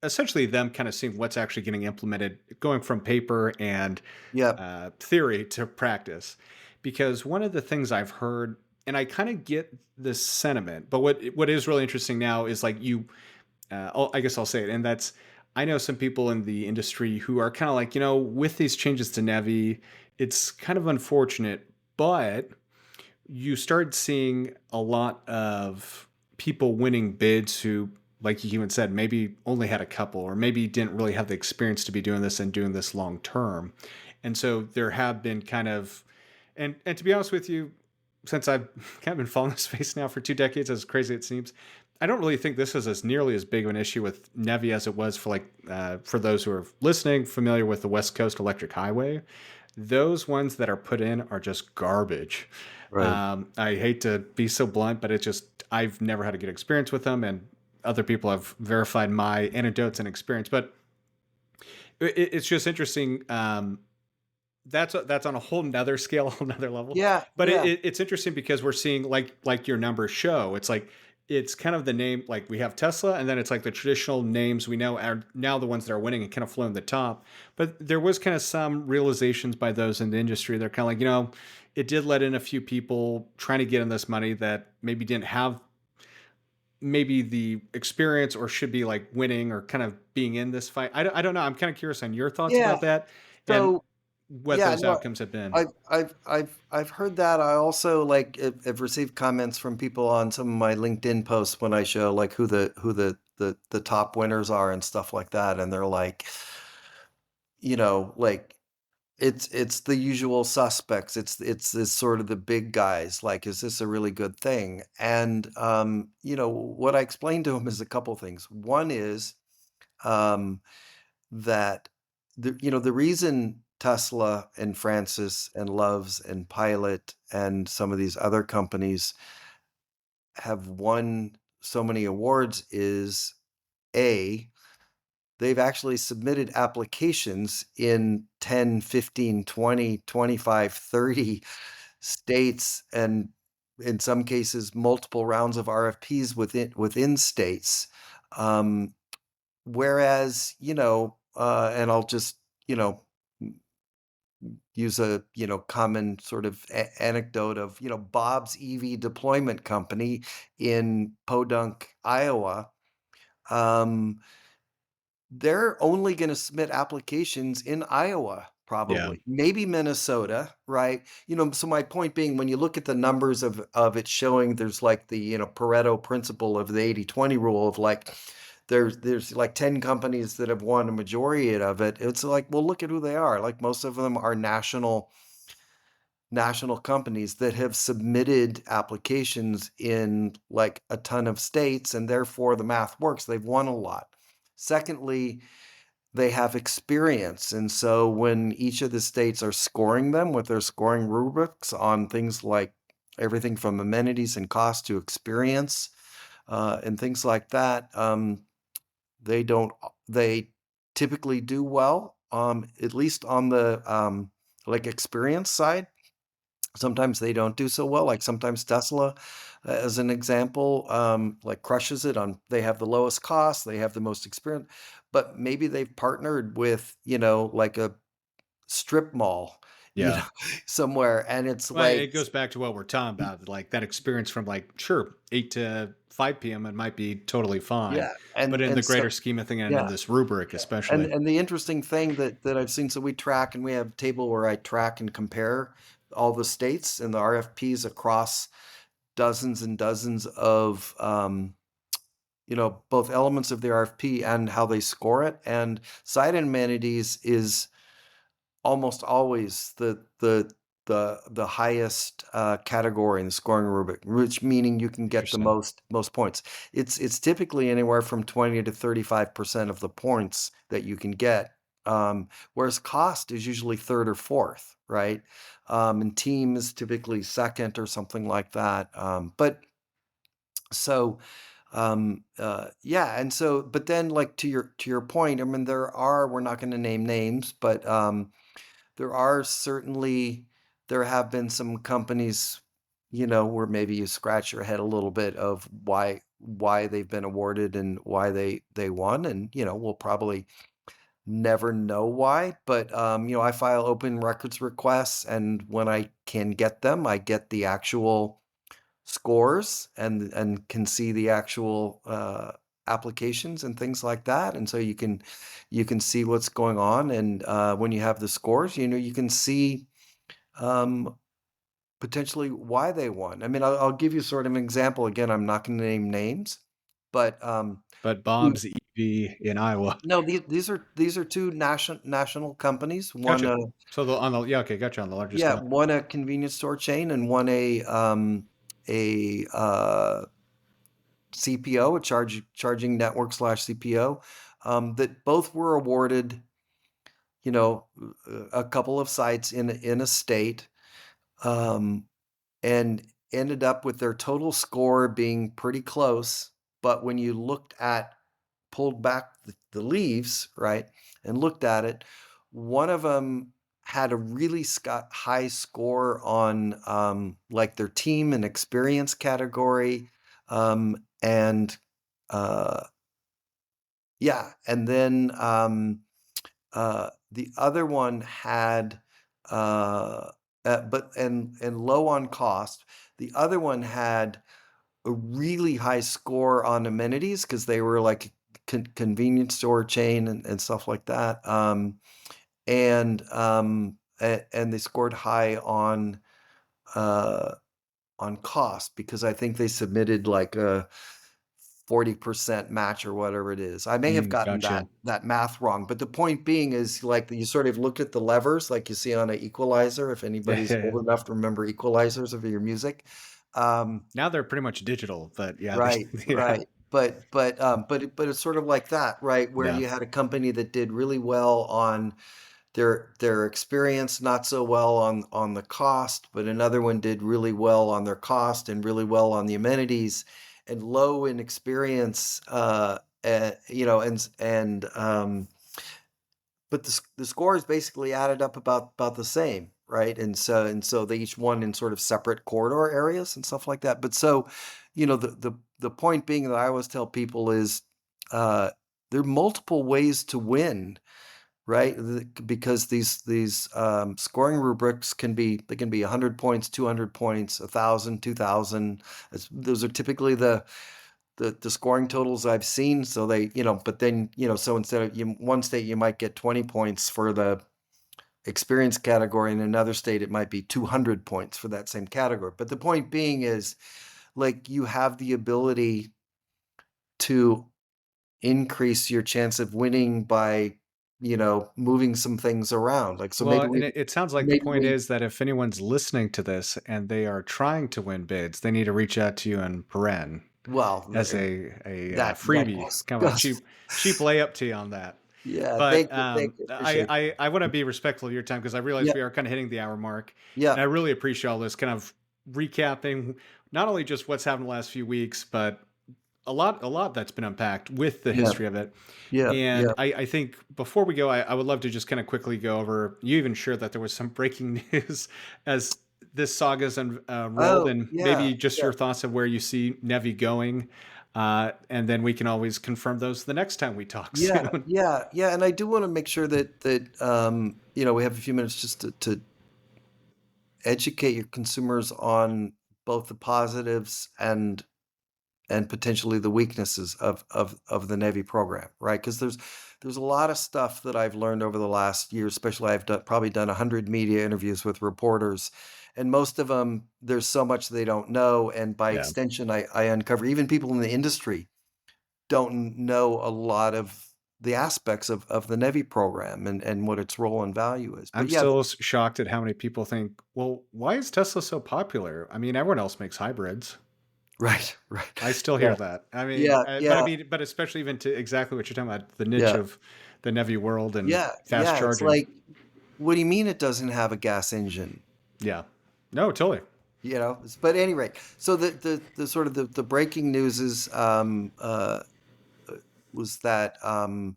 essentially them kind of seeing what's actually getting implemented, going from paper and Yep. theory to practice. Because one of the things I've heard, and I kind of get this sentiment, but what is really interesting now is like I guess I'll say it, and that's I know some people in the industry who are kind of like, with these changes to NEVI, it's kind of unfortunate, but you started seeing a lot of people winning bids who, like you even said, maybe only had a couple or maybe didn't really have the experience to be doing this and doing this long term. And so there have been kind of, and to be honest with you, since I've kind of been following this space now for 2 decades, as crazy it seems, I don't really think this is as nearly as big of an issue with NEVI as it was for for those who are listening, familiar with the West Coast Electric Highway. Those ones that are put in are just garbage. Right. I hate to be so blunt, but I've never had a good experience with them, and other people have verified my anecdotes and experience. But it's just interesting. That's on a whole nother scale, a whole nother level. Yeah. But Yeah. it's interesting because we're seeing like your numbers show. It's like it's kind of the name, like we have Tesla, and then it's like the traditional names we know are now the ones that are winning and kind of flown the top. But there was kind of some realizations by those in the industry. They're kind of like, it did let in a few people trying to get in this money that maybe didn't have maybe the experience or should be like winning or kind of being in this fight. I don't know. I'm kind of curious on your thoughts Yeah. about that and So what yeah, those no, outcomes have been. I've heard that. I also like have received comments from people on some of my LinkedIn posts when I show like who the top winners are and stuff like that, and they're like, like it's the usual suspects. It's sort of the big guys. Like, is this a really good thing? And what I explained to them is a couple things. One is um, that the reason Tesla and Francis and Loves and Pilot and some of these other companies have won so many awards is A, they've actually submitted applications in 10, 15, 20, 25, 30 states, and in some cases multiple rounds of RFPs within states. Um, Whereas, and I'll just, use a, common sort of anecdote of, Bob's EV deployment company in Podunk, Iowa. Um, they're only going to submit applications in Iowa, Yeah. probably, maybe Minnesota, right? So my point being, when you look at the numbers of it showing, there's like the, Pareto principle of the 80-20 rule of like, there's like 10 companies that have won a majority of it. It's like, well, look at who they are. Like most of them are national companies that have submitted applications in like a ton of states, and therefore the math works. They've won a lot. Secondly, they have experience. And so when each of the states are scoring them with their scoring rubrics on things like everything from amenities and cost to experience, and things like that, they don't, they typically do well, at least on the like experience side. Sometimes they don't do so well. Like sometimes Tesla, as an example, like crushes it on. They have the lowest cost, they have the most experience, but maybe they've partnered with, like a strip mall, you Yeah. know, somewhere, and it's Well, like, it goes back to what we're talking about, like that experience from like, sure, 8 to 5 p.m. It might be totally fine, yeah, but in the and so greater scheme of thing, and in yeah, this rubric and especially. the interesting thing that I've seen, so we track, and we have a table where I track and compare all the states and the RFPs across dozens and dozens of both elements of the RFP and how they score it. And site amenities is almost always the highest category in the scoring rubric, which meaning you can get the Interesting. most points. It's typically anywhere from 20 to 35% of the points that you can get. Whereas cost is usually third or fourth, right? And team is typically second or something like that. But so yeah, and so, but then, like, to your point, I mean, we're not going to name names, but there are certainly, there have been some companies, where maybe you scratch your head a little bit of why they've been awarded and why they won, and we'll probably never know why. But I file open records requests, and when I can get them, I get the actual scores and can see the actual applications and things like that. And so you can see what's going on. And when you have the scores, you can see um, potentially why they won. I mean, I'll give you sort of an example. Again, I'm not going to name names, but But we- Bob's EV in Iowa. no, these are two national companies. One, Gotcha. So yeah, okay, gotcha, on the largest yeah, scale. one a convenience store chain, and one a CPO, a charging network slash CPO, that both were awarded, a couple of sites in a state, um, and ended up with their total score being pretty close. But when you pulled back the leaves, right, and looked at it, one of them had a really high score on like their team and experience category, and uh, yeah, and then the other one had, but and low on cost. The other one had a really high score on amenities because they were like a convenience store chain and stuff like that. And they scored high uh, on cost because I think they submitted like a 40% match or whatever it is. I may have gotten Gotcha. that math wrong, but the point being is, like, you sort of looked at the levers like you see on an equalizer, if Yeah, anybody's yeah, yeah. old enough to remember equalizers of your music. Um, Now they're pretty much digital, but yeah, there's right, yeah, right. But it's sort of like that, right? Where yeah. you had a company that did really well on their experience not so well on the cost, but another one did really well on their cost and really well on the amenities, and low in experience. But the scores basically added up about the same, right? And so they each won in sort of separate corridor areas and stuff like that. But so, the point being that I always tell people is, uh, there are multiple ways to win, right? Because these scoring rubrics can be 100 points, 200 points, 1,000, 2,000. Those are typically the scoring totals I've seen. So but then, so instead of one state, you might get 20 points for the experience category. In another state, it might be 200 points for that same category. But the point being is, like, you have the ability to increase your chance of winning by, moving some things around. Like, so Well, maybe and it sounds like the maybe point we, is that if anyone's listening to this and they are trying to win bids, they need to reach out to you and Paren well, as a that freebie, goes, kind of a cheap layup to you on that. yeah, But thank you, appreciate it. I want to be respectful of your time because I realize Yeah, we are kind of hitting the hour mark, and yeah, I really appreciate all this kind of recapping, not only just what's happened the last few weeks, but a lot that's been unpacked with the yeah, history of it. yeah, yeah. And I think before we go, I would love to just kind of quickly go over. You even shared that there was some breaking news as this saga's unrolled, Oh, and yeah, maybe just yeah. your thoughts of where you see NEVI going. And then we can always confirm those the next time we talk Yeah, soon. yeah, yeah, and I do want to make sure that we have a few minutes just to educate your consumers on both the positives and potentially the weaknesses of the NEVI program, right? Because there's a lot of stuff that I've learned over the last year, especially probably done 100 media interviews with reporters, and most of them, there's so much they don't know, and by Yeah, extension, I uncover even people in the industry don't know a lot of the aspects of the NEVI program and what its role and value is. But I'm yeah, still shocked at how many people think, well, why is Tesla so popular? I mean, everyone else makes hybrids. right, right. I still Yeah, hear that. I mean, yeah, but I yeah, mean, but especially even to exactly what you're talking about, the niche yeah, of the NEVI world and yeah, fast yeah. It's charging. like, what do you mean it doesn't have a gas engine? Yeah. No, totally. But at any rate, so the sort of the breaking news is was that on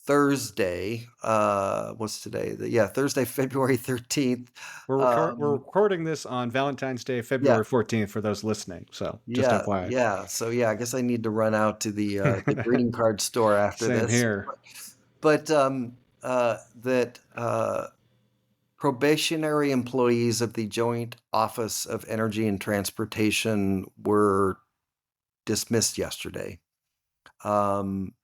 Thursday, what's today? Thursday, February 13th. We're Um, recording this on Valentine's Day, yeah, February 14th for those listening. So just yeah, FYI. yeah. So yeah, I guess I need to run out to the greeting card store after Same this. here. But that probationary employees of the Joint Office of Energy and Transportation were dismissed yesterday. Um,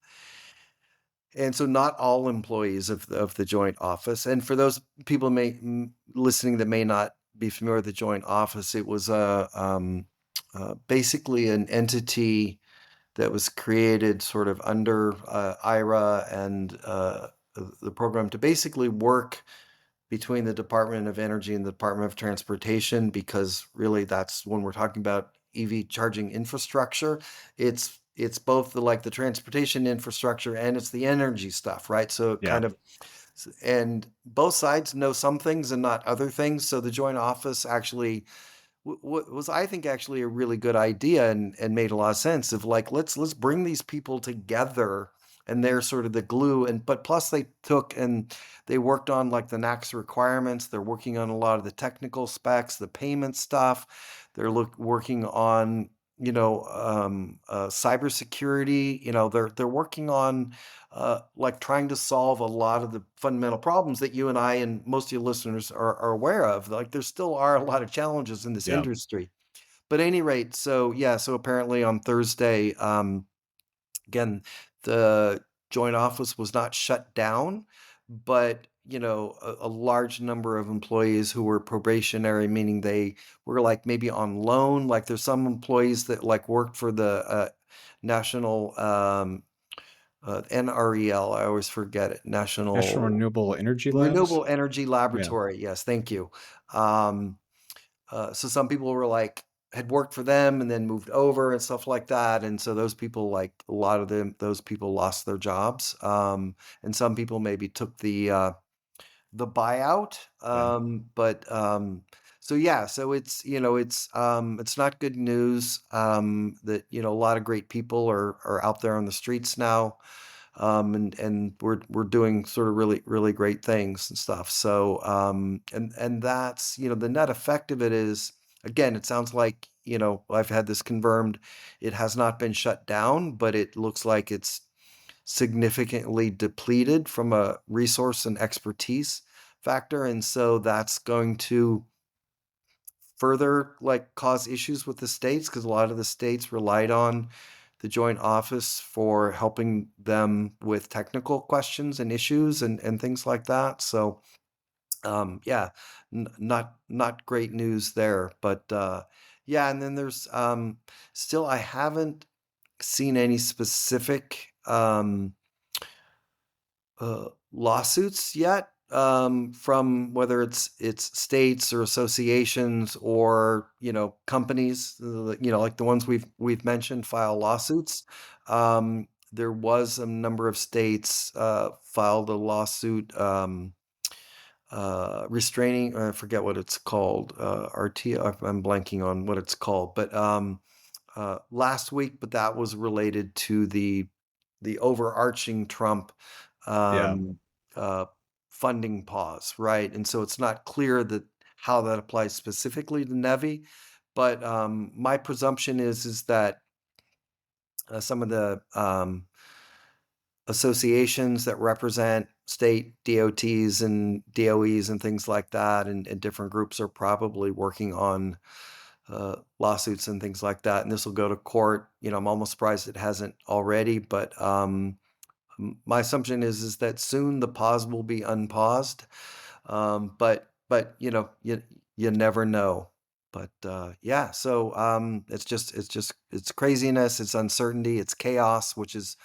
and so not all employees of the Joint Office. And for those people listening that may not be familiar with the Joint Office, it was basically an entity that was created sort of under IRA and the program to basically work between the Department of Energy and the Department of Transportation, because really that's when we're talking about EV charging infrastructure. It's both the transportation infrastructure and it's the energy stuff, right? So it Yeah. kind of, and both sides know some things and not other things. So the joint office actually was, I think, actually a really good idea and made a lot of sense of, like, let's bring these people together, and they're sort of the glue. And but plus they took and they worked on, like, the NACS requirements. They're working on a lot of the technical specs, the payment stuff. They're working on cybersecurity. They're working on like trying to solve a lot of the fundamental problems that you and I and most of your listeners are aware of. Like, there still are a lot of challenges in this Yeah. industry. But at any rate, so yeah, so apparently on Thursday, again, the joint office was not shut down, but a large number of employees who were probationary, meaning they were like maybe on loan. Like, there's some employees that like worked for the national NREL. I always forget it. National National Renewable Energy Labs. Renewable Energy Yeah. Laboratory. Yes, thank you. So some people were like had worked for them and then moved over and stuff like that. And so those people, like a lot of those people lost their jobs. And some people maybe took the buyout. Yeah. So yeah, so it's not good news that a lot of great people are out there on the streets now, and we're doing sort of really great things and stuff. So and that's the net effect of it is, again, it sounds like I've had this confirmed. It has not been shut down, but it looks like it's significantly depleted from a resource and expertise factor, and so that's going to further like cause issues with the states because a lot of the states relied on the joint office for helping them with technical questions and issues and things like that. So yeah, not great news there, but yeah. And then there's still, I haven't seen any specific lawsuits yet, from whether it's states or associations or companies, like the ones we've mentioned file lawsuits. There was a number of states filed a lawsuit, restraining. I forget what it's called. RT. I'm blanking on what it's called, but last week. But that was related to the overarching Trump Yeah. um, uh, funding pause, right? And so it's not clear that how that applies specifically to NEVI, but my presumption is that some of the associations that represent state DOTs and DOEs and things like that, and different groups are probably working on lawsuits and things like that, and this will go to court. I'm almost surprised it hasn't already, but my assumption is that soon the pause will be unpaused. But you never know. But yeah, so it's craziness, it's uncertainty, it's chaos, which is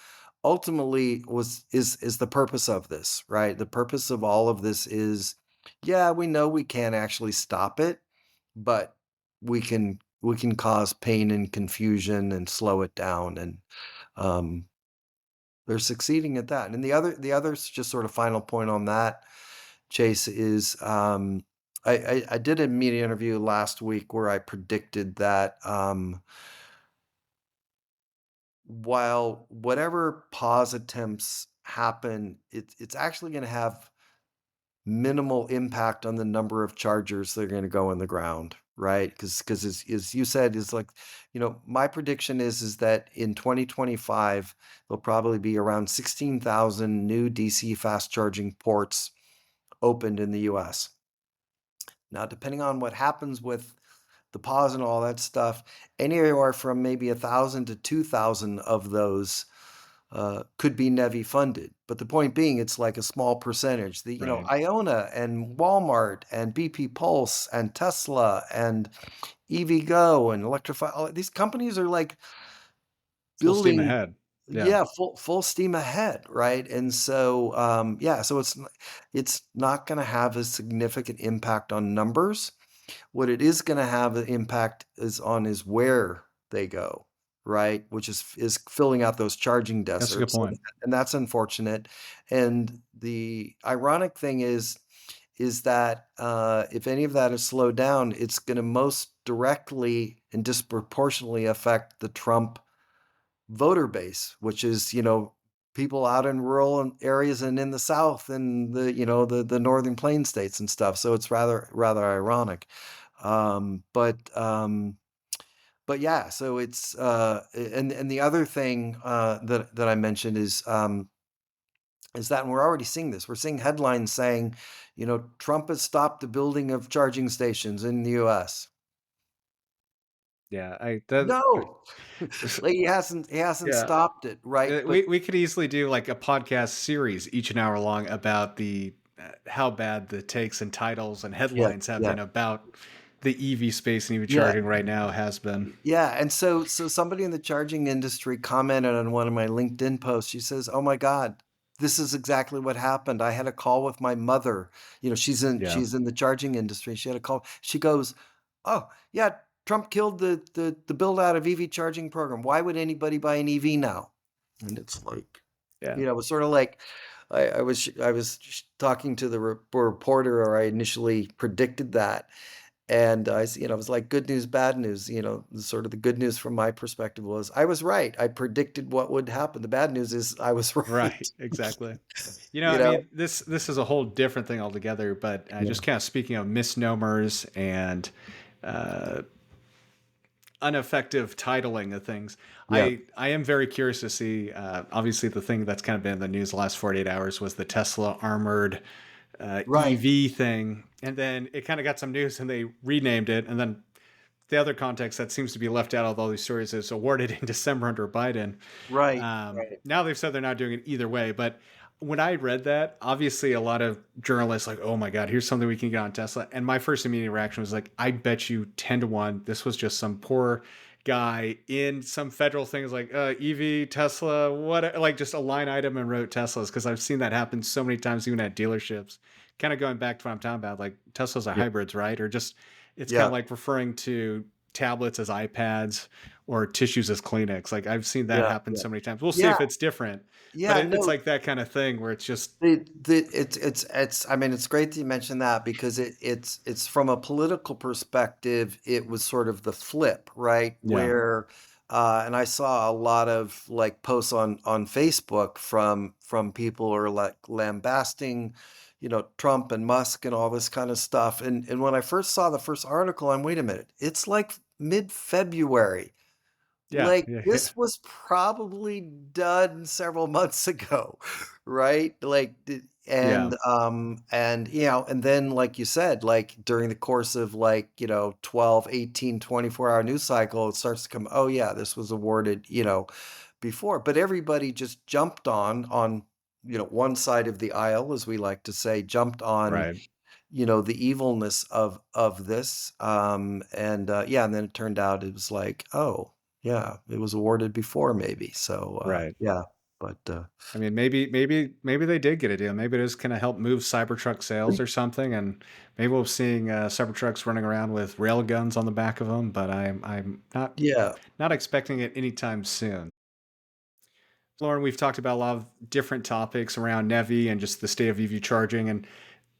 ultimately is the purpose of this, right? The purpose of all of this is, yeah, we know we can't actually stop it, but we can cause pain and confusion and slow it down, and um, they're succeeding at that. And the other just sort of final point on that, Chase, is I did a media interview last week where I predicted that while whatever pause attempts happen, it's actually going to have minimal impact on the number of chargers that are going to go in the ground, right? Because as you said, is like, my prediction is that in 2025 there'll probably be around 16,000 new DC fast charging ports opened in the U.S. Now, depending on what happens with the pause and all that stuff, anywhere from maybe 1,000 to 2,000 of those could be NEVI funded. But the point being, it's like a small percentage. Right. Iona and Walmart and BP Pulse and Tesla and EVgo and Electrify, all these companies are like Full steam building, ahead. Yeah. yeah, full steam ahead, right? And so yeah, so it's not going to have a significant impact on numbers. What it is gonna have an impact is where they go, right? Which is filling out those charging That's a good deserts, point. and that's unfortunate. And the ironic thing is that, if any of that is slowed down, it's gonna most directly and disproportionately affect the Trump voter base, which is, people out in rural areas and in the South and the Northern Plain states and stuff. So it's rather ironic. Um, but um, but yeah, so it's and the other thing that I mentioned is that, and we're already seeing this. We're seeing headlines saying, Trump has stopped the building of charging stations in the U.S. Yeah, I that No, s- like he hasn't yeah, stopped it, right? But we could easily do like a podcast series each an hour long about the how bad the takes and titles and yeah, headlines have yeah, been about the EV space and EV yeah. charging right now has been. Yeah, and so somebody in the charging industry commented on one of my LinkedIn posts. She says, "Oh my God, this is exactly what happened. I had a call with my mother. She's in Yeah. she's in the charging industry. She had a call. She goes, "Oh, yeah, Trump killed the build out of EV charging program. Why would anybody buy an EV now? And it's like, Yeah. it was sort of like I was talking to the reporter, or I initially predicted that, and I was like, good news, bad news. Sort of the good news from my perspective was I was right. I predicted what would happen. The bad news is I was Right. right. Exactly. you I know? mean, this is a whole different thing altogether. But Yeah. just kind of speaking of misnomers and uh, ineffective titling of things, Yeah. I am very curious to see. Obviously, the thing that's kind of been in the news the last 48 hours was the Tesla armored Right. EV thing, and then it kind of got some news, and they renamed it, and then the other context that seems to be left out of all these stories is awarded in December under Biden. Right. Right. Now they've said they're not doing it either way, but when I read that, obviously a lot of journalists like, oh my God, here's something we can get on Tesla. And my first immediate reaction was like, I bet you 10 to 1, this was just some poor guy in some federal things like EV, Tesla, what, like just a line item and wrote Teslas. Cause I've seen that happen so many times, even at dealerships. Kind of going back to what I'm talking about, like Teslas are Yeah. hybrids, right? Or just, it's kind of Yeah. like referring to tablets as iPads or tissues as Kleenex. Like I've seen that Yeah. happen Yeah. so many times. We'll see Yeah. if it's different, but Yeah. it's No. like that kind of thing where it's just It's I mean, it's great that you mentioned that, because it's from a political perspective, it was sort of the flip, right? yeah, Where and I saw a lot of like posts on Facebook from people who are like lambasting, Trump and Musk and all this kind of stuff. And when I first saw the first article, wait a minute, it's like mid-February. yeah, Like, yeah, yeah, this was probably done several months ago, right? Like, yeah, and then, like you said, like during the course of like, 12, 18, 24-hour news cycle, it starts to come, oh yeah, this was awarded, before. But everybody just jumped on, one side of the aisle, as we like to say, jumped on, right, the evilness of this. Yeah, and then it turned out it was like, oh, yeah, it was awarded before maybe. So right. yeah, but I mean, maybe they did get a deal. Maybe it is going to help move Cybertruck sales or something, and maybe we're seeing Cybertrucks running around with rail guns on the back of them. But I'm yeah, not expecting it anytime soon. Lauren, we've talked about a lot of different topics around NEVI and just the state of EV charging, and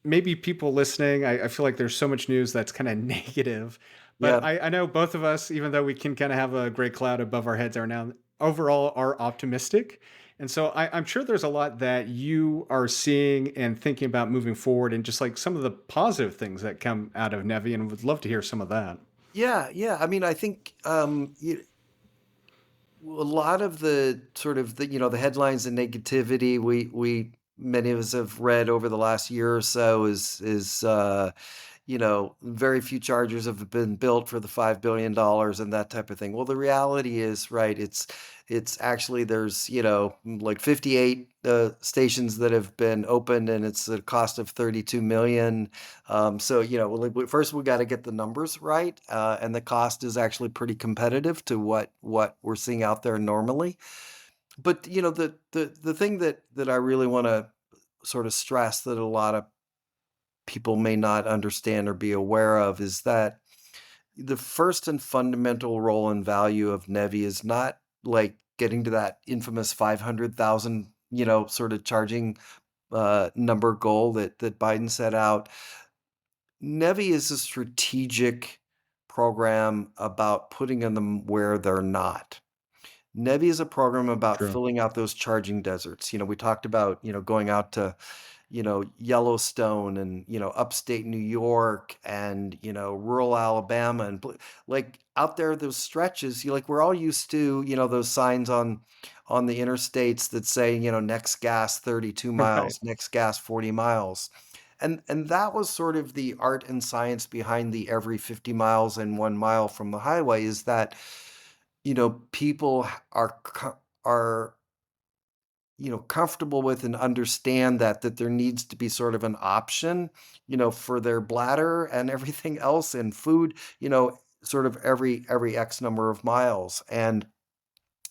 maybe people listening, I feel like there's so much news that's kind of negative, but yeah. I know both of us, even though we can kind of have a gray cloud above our heads right now, overall are optimistic. And so I'm sure there's a lot that you are seeing and thinking about moving forward, and just like some of the positive things that come out of NEVI, and would love to hear some of that. Yeah, yeah. I mean, I think a lot of the sort of the headlines and negativity we many of us have read over the last year or so is very few chargers have been built for the $5 billion and that type of thing. Well, the reality is, right, it's actually there's, like 58 stations that have been opened, and it's a cost of 32 million. So, first we got to get the numbers right. And the cost is actually pretty competitive to what we're seeing out there normally. But, the thing that I really want to sort of stress, that a lot of people may not understand or be aware of, is that the first and fundamental role and value of NEVI is not like getting to that infamous 500,000, sort of charging number goal that Biden set out. NEVI is a strategic program about putting them where they're not. NEVI is a program about True. filling out those charging deserts. We talked about, going out to, Yellowstone and, upstate New York and, rural Alabama and like out there, those stretches, like we're all used to, those signs on the interstates that say, next gas 32 Right. miles, next gas 40 miles. And that was sort of the art and science behind the every 50 miles and 1 mile from the highway, is that, people are comfortable with and understand that there needs to be sort of an option, for their bladder and everything else, and food, sort of every X number of miles. And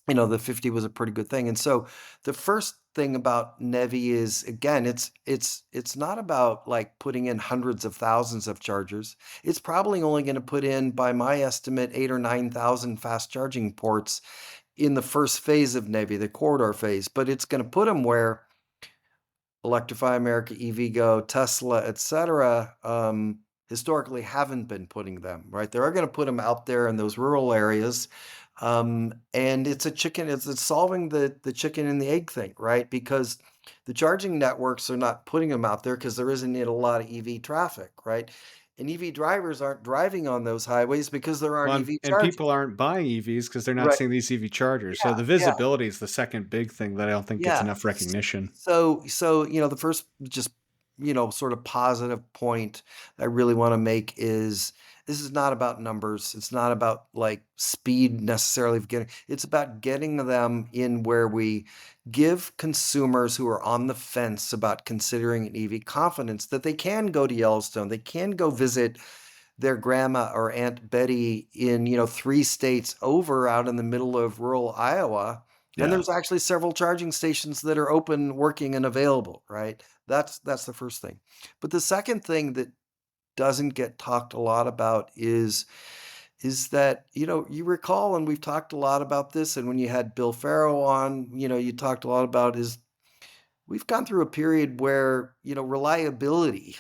the 50 was a pretty good thing. And so the first thing about NEVI is, again, it's not about like putting in hundreds of thousands of chargers. It's probably only going to put in, by my estimate, 8 or 9,000 fast charging ports in the first phase of NEVI, the corridor phase. But it's going to put them where Electrify America, EVgo, Tesla, etc., historically haven't been putting them, right? They're going to put them out there in those rural areas. And it's it's solving the chicken and the egg thing, right? Because the charging networks are not putting them out there because there isn't a lot of EV traffic, right? And EV drivers aren't driving on those highways because there aren't Well, EV and charging. people aren't buying EVs because they're not Right. seeing these EV chargers. So Yeah. the Yeah. visibility is the second big thing that I don't think gets Yeah. enough recognition. So, the first just, sort of positive point I really want to make is this is not about numbers. It's not about like speed necessarily of getting, it's about getting them in where we give consumers who are on the fence about considering an EV confidence that they can go to Yellowstone, they can go visit their grandma or Aunt Betty in, 3 states over out in the middle of rural Iowa. And Yeah. there's actually several charging stations that are open, working, and available, right? That's the first thing. But the second thing that doesn't get talked a lot about is that, you recall, and we've talked a lot about this, and when you had Bill Farrow on, you talked a lot about is we've gone through a period where, reliability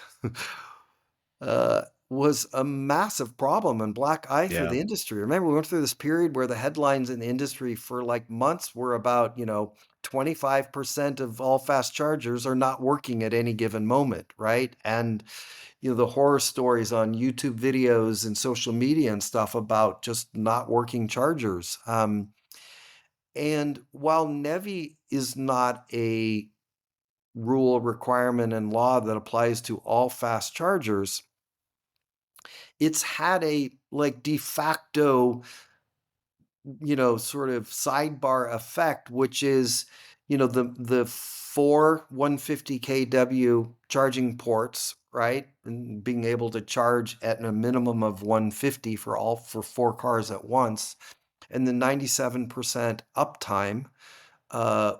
was a massive problem and black eye for Yeah. the industry. Remember, we went through this period where the headlines in the industry for like months were about, 25% of all fast chargers are not working at any given moment, right? And, the horror stories on YouTube videos and social media and stuff about just not working chargers. And while NEVI is not a rule, requirement, and law that applies to all fast chargers, it's had a like de facto, sort of sidebar effect, which is, the 4 150 kW charging ports, right? And being able to charge at a minimum of 150 for 4 cars at once, and the 97% uptime,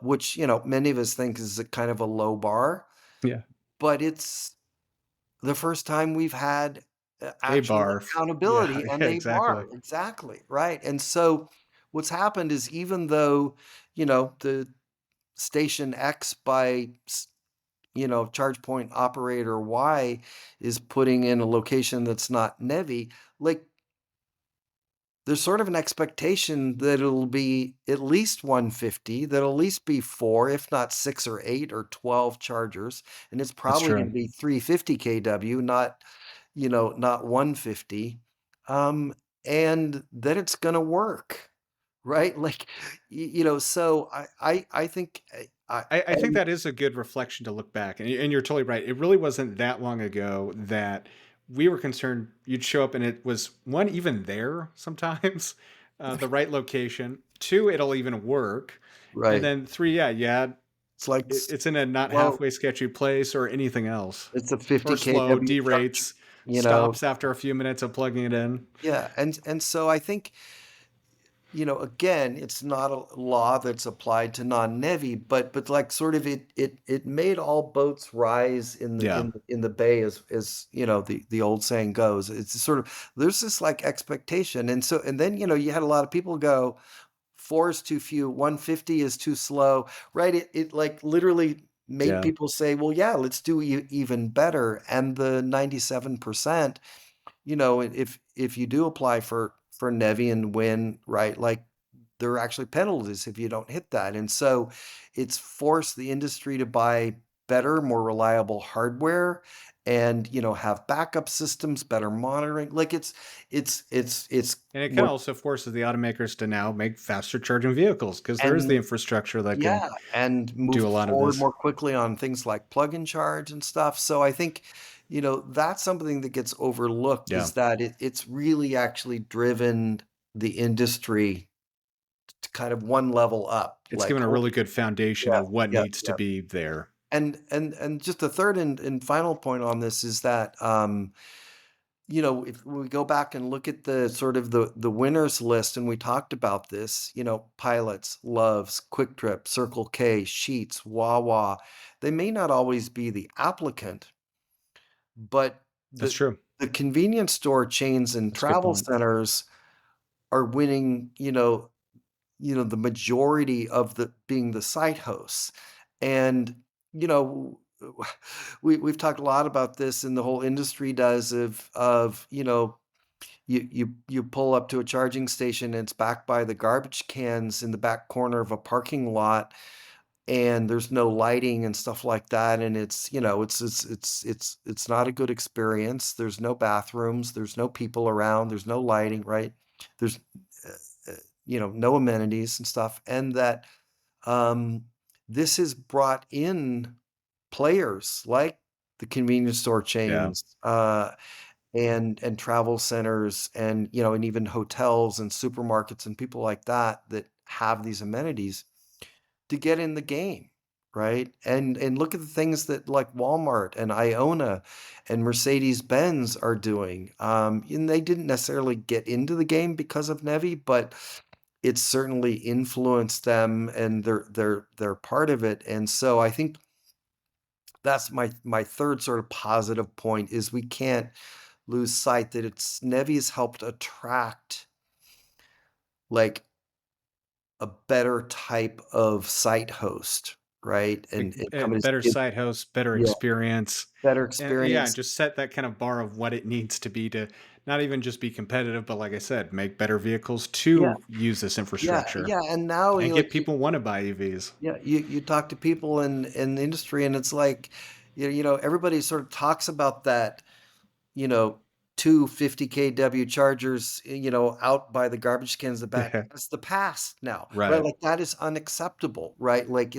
which, many of us think is a kind of a low bar, Yeah. but it's the first time we've had A actual bar. Yeah. accountability and Yeah. a bar. Exactly. Exactly, right. And so what's happened is, even though, the station X by charge point operator Y is putting in a location that's not NEVI, like there's sort of an expectation that it'll be at least 150, that'll at least be 4, if not 6 or 8 or 12 chargers, and it's That's probably gonna true. be 350 kW, not 150, um, and that it's gonna work, right? Like, so I think, I think that is a good reflection to look back. And you're totally right. It really wasn't that long ago that we were concerned you'd show up and it was one, even there sometimes, the right location. Two, it'll even work. And right. then three, yeah, yeah, It's like it's in a not slow, halfway sketchy place or anything else. it's a Or 50 slow, kW charge, derates, you know? stops after a few minutes of plugging it in. Yeah, and so I think, again, it's not a law that's applied to non-NEVI, but like sort of it made all boats rise in the Yeah. in the bay, as the old saying goes. It's sort of, there's this like expectation, and then you had a lot of people go, 4 is too few, 150 is too slow, right? It like literally made Yeah. people say, well, yeah, let's do even better. And the 97%, if you do apply for NEVI and win, right, like there are actually penalties if you don't hit that. And so it's forced the industry to buy better, more reliable hardware, and have backup systems, better monitoring. Like it's And it kind more. of also forces the automakers to now make faster charging vehicles because there is the And infrastructure that can yeah, and move do a lot of forward this. more quickly on things like plug-in charge and stuff. So I think, that's something that gets overlooked, Yeah. is that it's really actually driven the industry to kind of one level up. It's Like, given a really good foundation yeah, of what yeah, needs to yeah. be there. And just the third and final point on this is that, if we go back and look at the sort of the winners list, and we talked about this, Pilots, Loves, Quick Trip, Circle K, Sheets, Wawa, they may not always be the applicant, but That's the true. the convenience store chains and That's a good travel point. centers are winning, the majority of the being the site hosts. And, you know, we've talked a lot about this, and the whole industry does, of, you pull up to a charging station and it's backed by the garbage cans in the back corner of a parking lot, and there's no lighting and stuff like that, and it's not a good experience. There's no bathrooms, there's no people around, there's no lighting, right? There's no amenities and stuff, and that um, this has brought in players like the convenience store Yeah. chains, and travel centers, and even hotels and supermarkets and people like that that have these amenities to get in the game, right? And look at the things that like Walmart and Iona and Mercedes-Benz are doing. And they didn't necessarily get into the game because of NEVI, but it's certainly influenced them, and they're part of it. And so I think that's my third sort of positive point, is we can't lose sight that it's NEVI's helped attract like a better type of site host, right? And companies Better give, site hosts, better yeah, experience, better and yeah, experience. just set that kind of bar of what it needs to be to not even just be competitive, but like I said, make better vehicles Yeah, to use this yeah, infrastructure yeah. And now and you get like you, people want to buy EVs. yeah, you talk to people in the industry, and it's like, everybody sort of talks about that, you know, two 50 kW chargers, out by the garbage cans in the back. Yeah, That's the past now, right? right. Like that is unacceptable, right? Like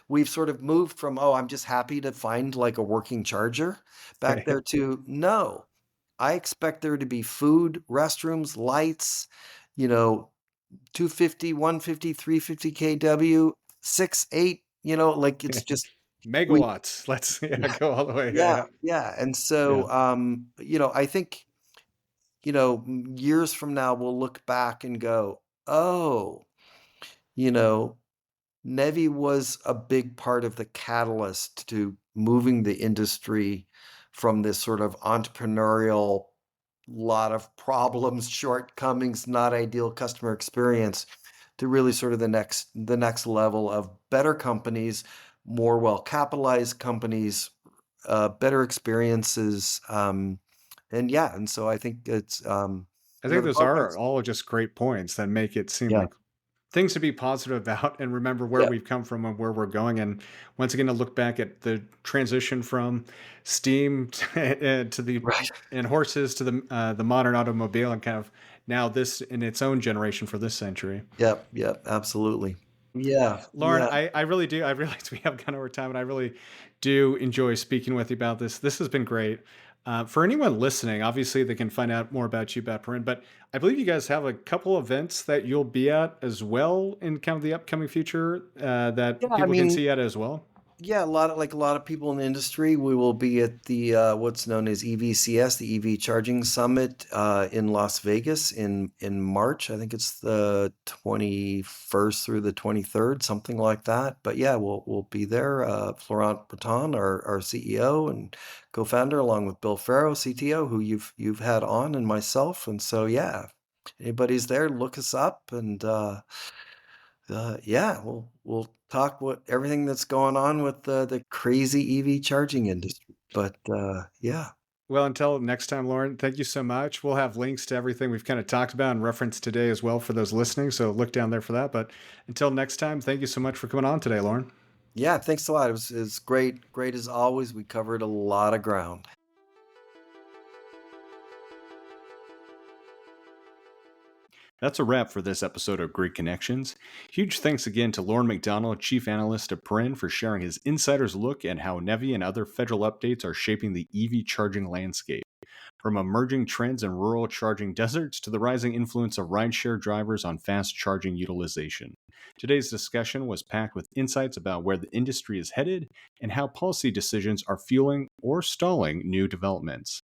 we've sort of moved from, oh, I'm just happy to find like a working charger back there, to no, I expect there to be food, restrooms, lights, you know, 250, 150, 350 kW, 6, 8, like it's just, we, Megawatts. Let's yeah yeah, go all the way. yeah, Yeah, yeah. And yeah. so, I think, years from now, we'll look back and go, oh, you know, NEVI was a big part of the catalyst to moving the industry from this sort of entrepreneurial, lot of problems, shortcomings, not ideal customer experience, to really sort of the next level of better companies, more well capitalized companies, better experiences, and yeah, and so I think it's I think the those are programs. all just great points that make it seem Yeah, like things to be positive about and remember where yeah, we've come from and where we're going. And once again, to look back at the transition from steam to the right. and horses to the modern automobile, and kind of now this in its own generation for this century. Yep, yep, absolutely. Yeah, Lauren, yeah, I really do. I realize we have gone over time, and I really do enjoy speaking with you about this. This has been great. For anyone listening, obviously they can find out more about you, about Paren, but I believe you guys have a couple events that you'll be at as well in kind of the upcoming future yeah, that I people can mean, see at as well. yeah, a lot of people in the industry. We will be at the what's known as EVCS, the EV Charging Summit, in Las Vegas in March. I think it's the 21st through the 23rd, something like that. But yeah, we'll be there. Florent Breton, our CEO and co-founder, along with Bill Farrow, CTO, who you've had on, and myself. And so yeah, anybody's there, look us up, and yeah, we'll talk what everything that's going on with the crazy EV charging industry. But yeah, Well, until next time, Lauren, thank you so much. We'll have links to everything we've kind of talked about and referenced today as well for those listening. So look down there for that. But until next time, thank you so much for coming on today, Lauren. yeah, thanks a lot. It was great, great as always. We covered a lot of ground. That's a wrap for this episode of Grid Connections. Huge thanks again to Loren McDonald, Chief Analyst at Paren, for sharing his insider's look at how NEVI and other federal updates are shaping the EV charging landscape. From emerging trends in rural charging deserts to the rising influence of rideshare drivers on fast charging utilization. Today's discussion was packed with insights about where the industry is headed and how policy decisions are fueling or stalling new developments.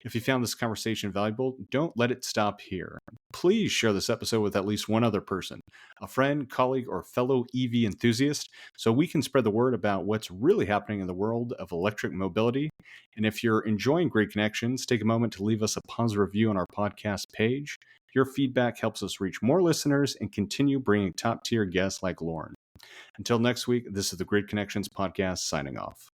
If you found this conversation valuable, don't let it stop here. Please share this episode with at least one other person, a friend, colleague, or fellow EV enthusiast, so we can spread the word about what's really happening in the world of electric mobility. And if you're enjoying Great Connections, take a moment to leave us a positive review on our podcast page. Your feedback helps us reach more listeners and continue bringing top-tier guests like Loren. Until next week, this is the Great Connections podcast signing off.